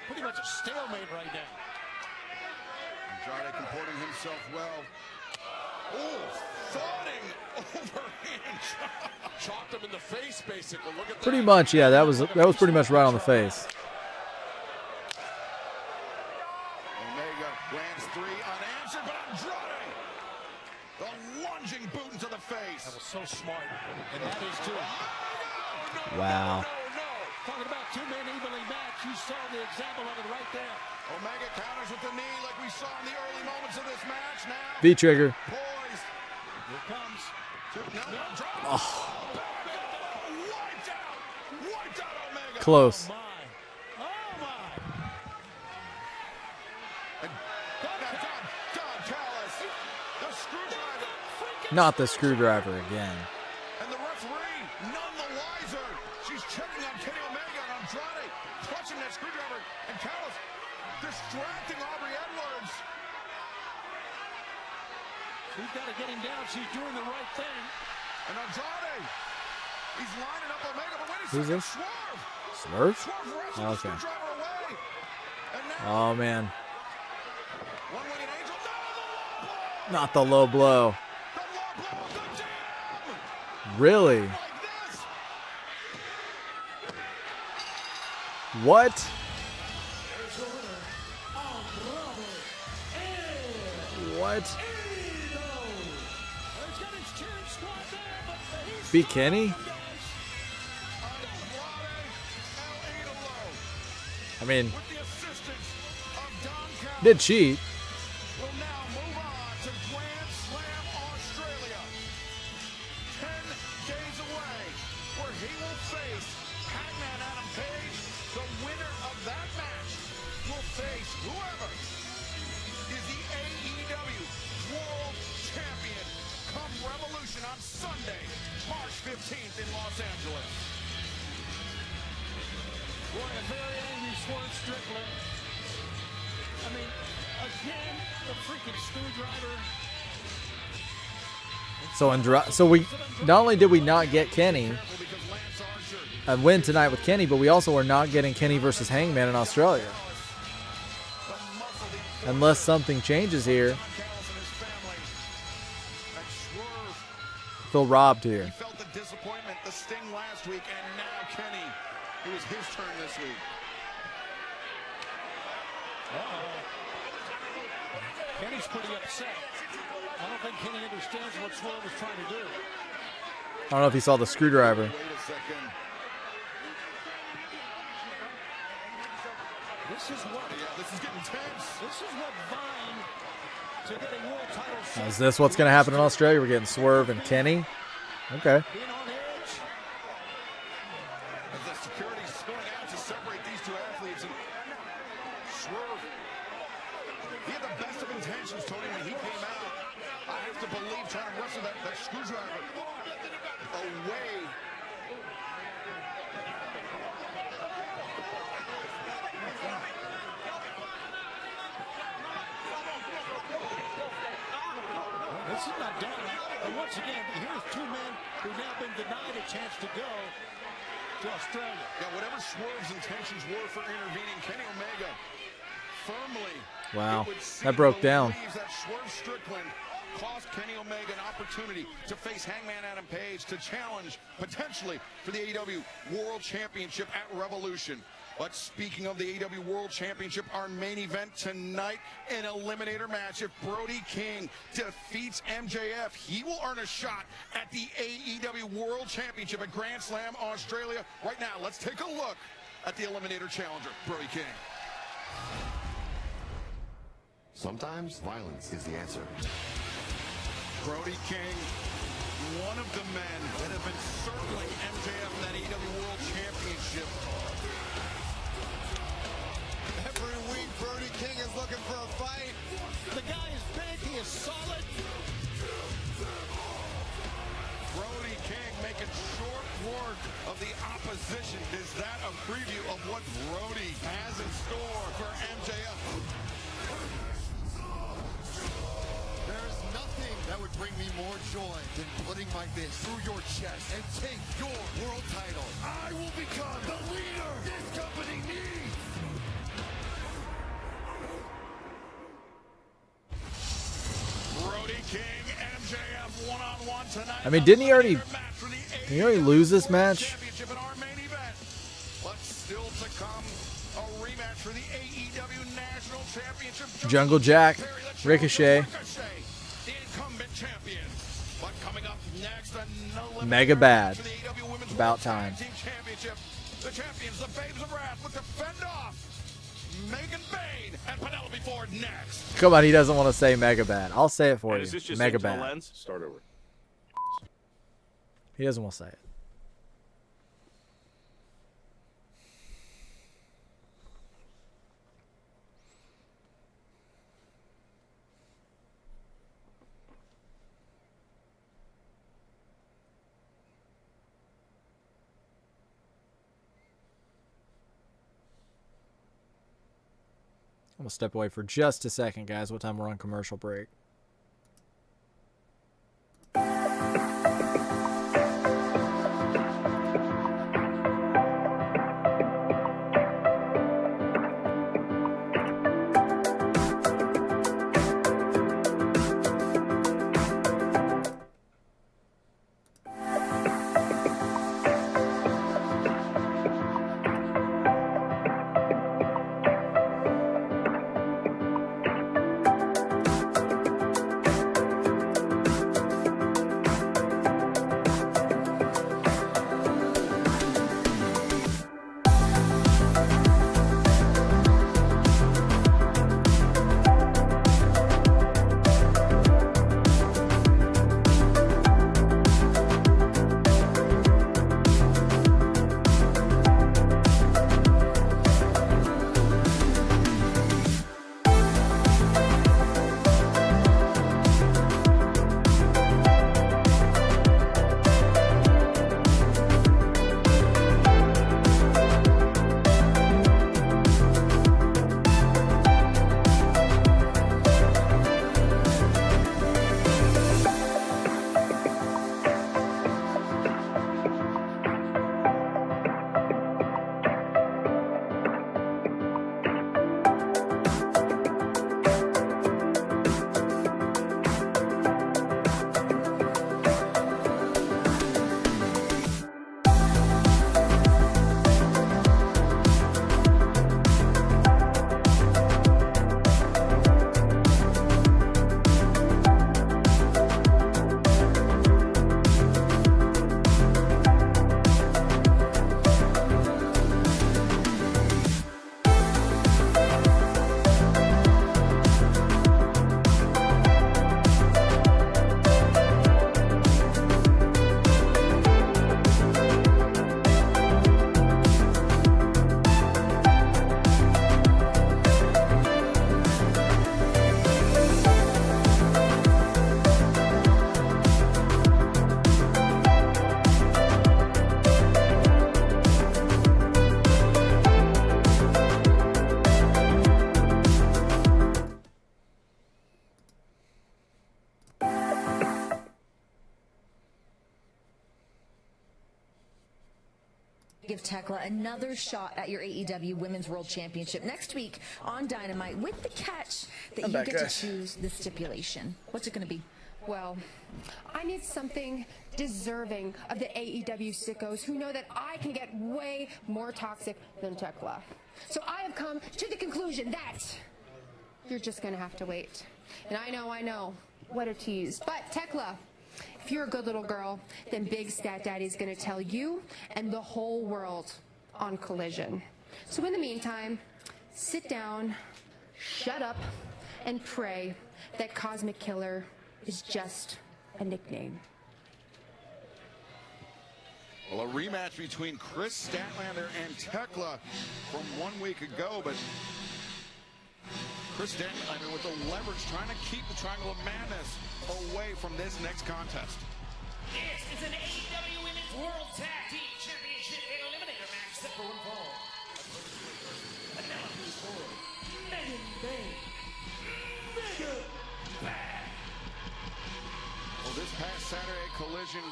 pretty much a stalemate right now. Andrade comporting himself well. Oh, thawing overhand chop. Chopped him in the face, basically. Look at that. Pretty much, yeah. That was pretty much right on the face. Omega lands 3 unanswered, but Andrade, the lunging boot into the face. That was so smart, and that is too. Wow. Talking about 2 men evenly matched, you saw the example of it right there. Omega counters with the knee like we saw in the early moments of this match. Now V-trigger. poised. Here comes. Andrade. Oh. Wiped out Omega. Close. Oh my. Don Callis, the screwdriver. Not the screwdriver again. And the referee, none the wiser. She's checking on Kenny Omega and Andrade, clutching that screwdriver. And Callis distracting Aubrey Edwards. She's got to get him down. She's doing the right thing. And Andrade, he's lining up Omega, but wait a Who's second. this? Swerve. Swerve? Swerve wrestling the Okay. screwdriver away. And now, Oh, man. one-winged angel. No, Not the low blow. the low blow of the DM. Really? Like this. What? What? Beat Kenny? I mean, did cheat. Will now move on to Grand Slam Australia. 10 days away, where he will face Hangman Adam Page. The winner of that match will face whoever is the AEW World Champion come Revolution on Sunday, March 15th in Los Angeles. Boy, a very angry Swerve Strickland. I mean, again, the freaking screwdriver. So we not only did we not get Kenny a win tonight with Kenny, but we also are not getting Kenny versus Hangman in Australia. Unless something changes here. Feel robbed here. He felt the disappointment, the sting last week, and now Kenny. It was his turn this week. Kenny's pretty upset. I don't think Kenny understands what Swerve was trying to do. I don't know if he saw the screwdriver. Wait a second. This is what. Yeah, this is getting tense. This is what Vine to get a world title. Is this what's going to happen in Australia? We're getting Swerve and Kenny? Okay. Being on edge. Swerve, he had the best of intentions, Tony, when he came out. I have to believe trying to wrestle that screwdriver away. This is not done. And once again, here's two men who've now been denied a chance to go to Australia. Yeah, whatever Swerve's intentions were for intervening, Kenny Omega firmly. Wow, that broke down. That Swerve Strickland cost Kenny Omega an opportunity to face Hangman Adam Page to challenge potentially for the AEW World Championship at Revolution. But speaking of the AEW World Championship, our main event tonight, an eliminator match. If Brody King defeats MJF, he will earn a shot at the AEW World Championship at Grand Slam, Australia. Right now, let's take a look at the eliminator challenger, Brody King. Sometimes violence is the answer. Brody King, one of the men that have been circling MJF in that AEW World Championship. Every week, Brody King is looking for a fight. The guy is big, he is solid. Brody King making short work of the opposition. Is that a preview of what Brody has in store for MJF? There is nothing that would bring me more joy than putting my fist through your chest and take your world title. I will become the leader this company needs. Brody King, MJF one-on-one tonight. I mean, didn't he already lose this match? But still to come, a rematch for the AEW National Championship. Jungle Jack, Ricochet, The incumbent champion. But coming up next, another Mega Bad. for the AEW Women's About World time. Tag Team Championship. The champions, the Babes of Wrath, look to fend off Megan Bayne and Penelope Ford next. Come on, he doesn't want to say Mega Bad. I'll say it for you. Is this just Mega into the Bad. lens? Start over. He doesn't want to say it. I'm going to step away for just a second, guys. What time we're on commercial break? Give Tekla another shot at your AEW Women's World Championship next week on Dynamite, with the catch that you get to choose the stipulation. What's it going to be? Well, I need something deserving of the AEW sickos who know that I can get way more toxic than Tekla. So I have come to the conclusion that you're just going to have to wait. And I know, what a tease. But Tekla, if you're a good little girl, then Big Stat Daddy's going to tell you and the whole world on Collision. So in the meantime, sit down, shut up, and pray that Cosmic Killer is just a nickname. Well, a rematch between Chris Statlander and Tekla from 1 week ago, but Chris Statlander with the leverage trying to keep the Triangle of Madness away from this next contest. This is an AEW Women's World Tag Team Championship Eliminator match set for one fall. And now for Megan Bay. Megan Bay. Well, this past Saturday Collision,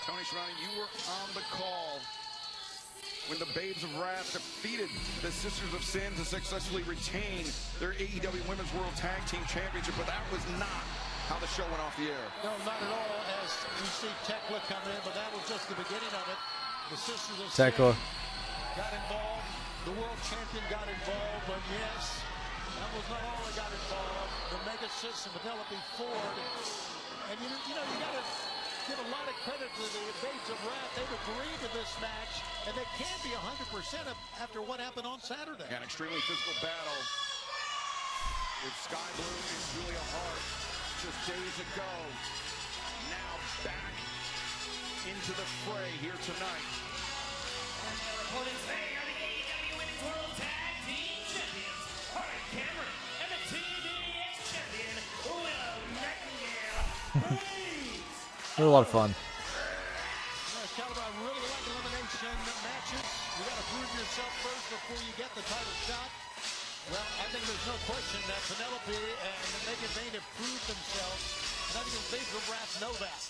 Tony Schiavone, you were on the call when the Babes of Wrath defeated the Sisters of Sin to successfully retain their AEW Women's World Tag Team Championship, but that was not how the show went off the air. No, not at all, as you see Tekla come in, but that was just the beginning of it. The Sisters of Tekla Sin got involved. The world champion got involved, but yes, that was not all that got involved. The Mega Sis and Penelope Ford. And you know, you got to give a lot of credit to the Babes of Wrath. They've agreed to this match, and they can't be 100% after what happened on Saturday. An extremely physical battle with Sky Blue and Julia Hart just days ago. Now back into the fray here tonight. And their opponents, they are the AEW Women's World Tag Team Champions, Harley Cameron, and the TBS Champion, Willow Nightingale. They're a lot of fun. Yes, Caliber, I really like elimination matches. You got to prove yourself first before you get the title shot. Well, I think there's no question that Penelope and Megan Bayne have proved themselves, and I think the Babes of Wrath know that.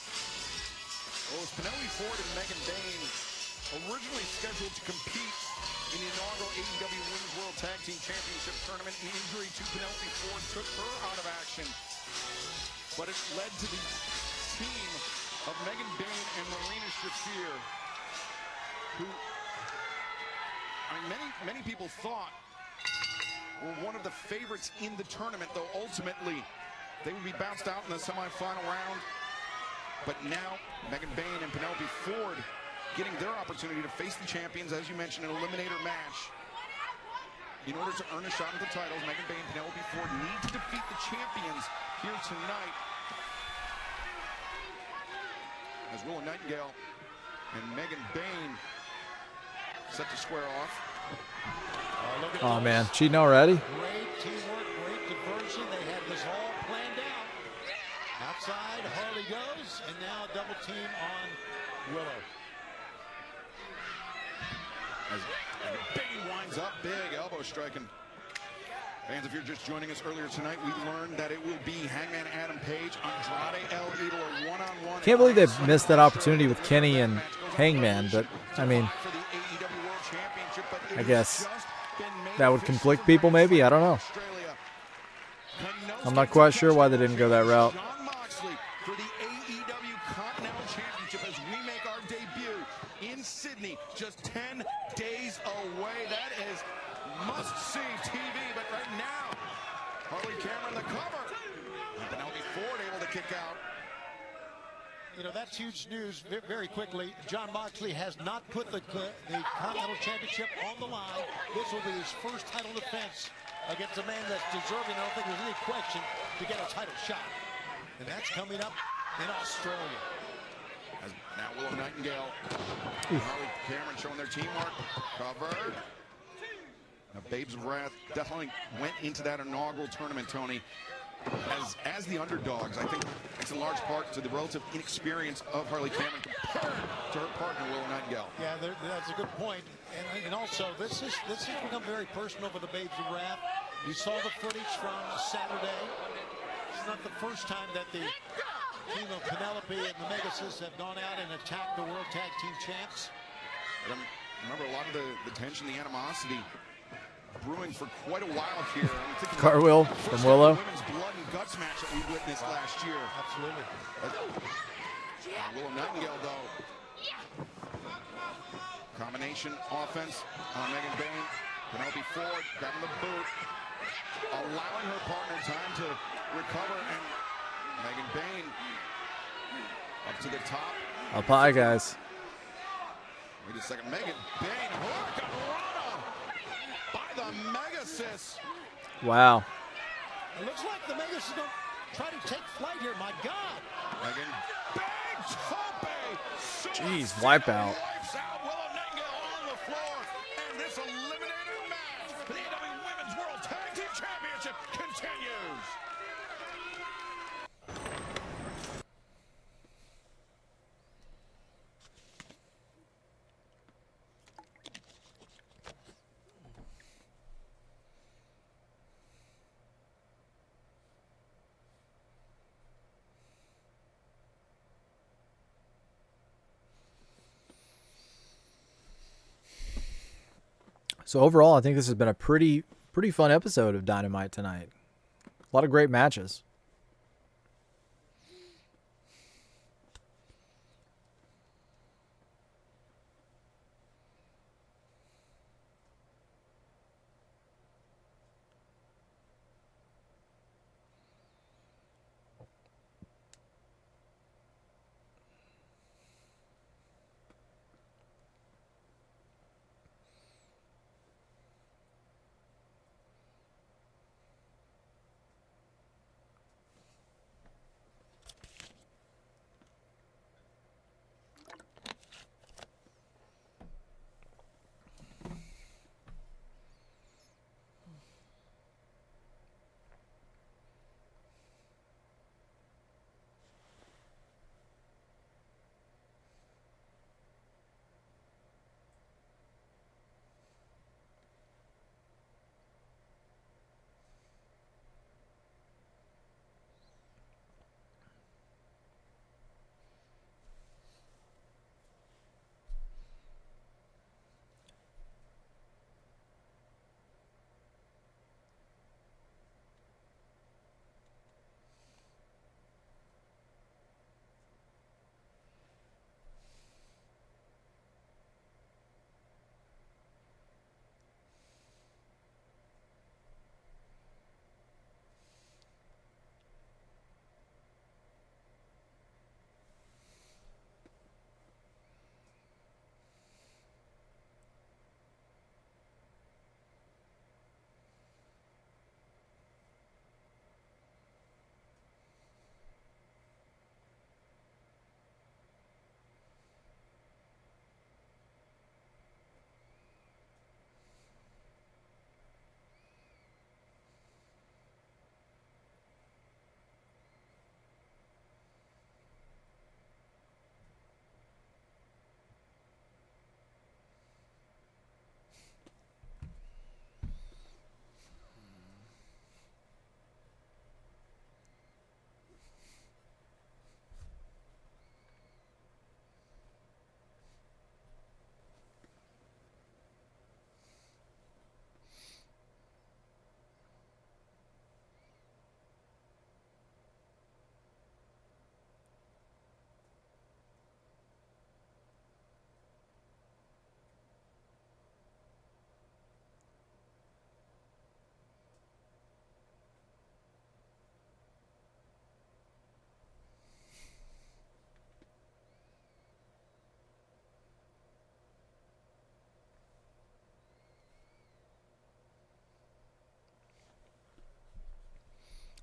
Well, it was Penelope Ford and Megan Bayne originally scheduled to compete in the inaugural AEW Women's World Tag Team Championship Tournament. An injury to Penelope Ford took her out of action, but it led to the team of Megan Bayne and Marina Shafir, who, I mean, many people thought were one of the favorites in the tournament, though ultimately they would be bounced out in the semifinal round. But now Megan Bayne and Penelope Ford getting their opportunity to face the champions, as you mentioned, an eliminator match. In order to earn a shot at the titles, Megan Bayne and Penelope Ford need to defeat the champions here tonight. As Willow Nightingale and Megan Bayne set to square off. Oh man, cheating already? Great teamwork, great diversion. They had this all planned out. Outside, Harley goes, and now double team on Willow. As Bayne winds up, big elbow striking. Fans, if you're just joining us earlier tonight, we learned that it will be Hangman Adam Page, Andrade El Idolo one-on-one. Can't believe they've missed that opportunity with Kenny and Hangman, but I mean, I guess that would conflict people maybe, I don't know. I'm not quite sure why they didn't go that route. Jon Moxley for the AEW Continental Championship as we make our debut in Sydney, just 10 days away. That is must-see TV, but right now, Harley Cameron the cover. And Penelope Ford able to kick out. You know, that's huge news. Very quickly, Jon Moxley has not put the Continental Championship on the line. This will be his first title defense against a man that's deserving, I don't think there's any question, to get a title shot. And that's coming up in Australia. As now Willow Nightingale and Harley Cameron showing their teamwork. Covered. Now, Babes of Wrath definitely went into that inaugural tournament, Tony, as the underdogs. I think it's in large part to the relative inexperience of Harley Cameron compared to her partner, Willow Nightingale. Yeah, that's a good point. And also, this has become very personal for the Babes of Wrath. You saw the footage from Saturday. It's not the first time that the team of Penelope and the Megasis have gone out and attacked the World Tag Team Champs. Remember, a lot of the tension, the animosity brewing for quite a while here. I'm thinking Cartwheel from Willow. Women's blood and guts match that we witnessed last year. Absolutely. Willow Nightingale, though. Combination offense on Megan Bain. Penelope Ford grabbing the boot, allowing her partner time to recover, and Megan Bain up to the top. Up high, guys. Wait a second, Megan Bain, Hurricanrana by the Megasis. Wow. It looks like the Megas is going to try to take flight here. My God. Megan Bain, Tope. Jeez, wipeout. Wipes out Willow Nightingale on the floor. And this eliminator match for the AEW Women's World Tag Team Championship continues. So overall, I think this has been a pretty fun episode of Dynamite tonight. A lot of great matches.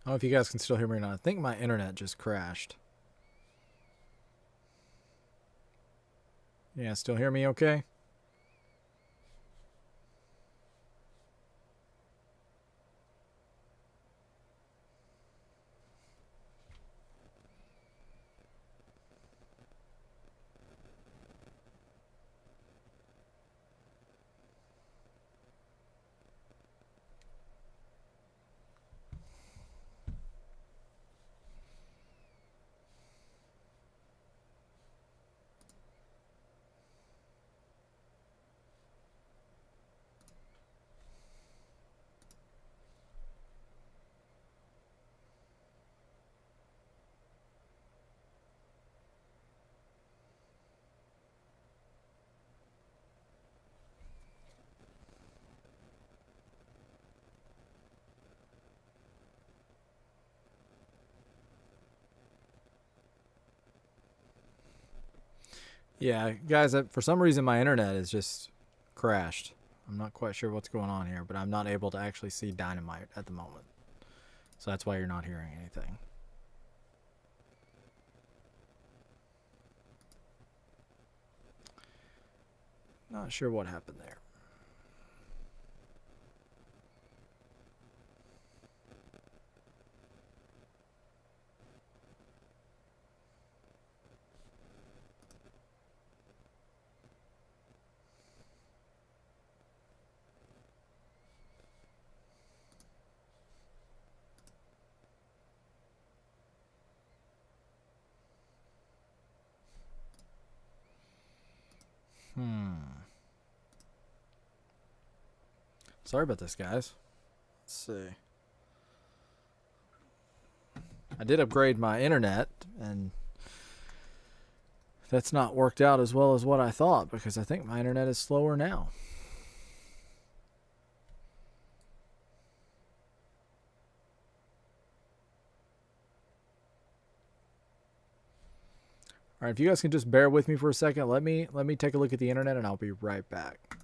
I don't know if you guys can still hear me or not. I think my internet just crashed. Yeah, still hear me okay? Yeah, guys, for some reason my internet is just crashed. I'm not quite sure what's going on here, but I'm not able to actually see Dynamite at the moment. So that's why you're not hearing anything. Not sure what happened there. Sorry about this, guys. Let's see. I did upgrade my internet, and that's not worked out as well as what I thought, because I think my internet is slower now. All right, if you guys can just bear with me for a second, let me take a look at the internet, and I'll be right back.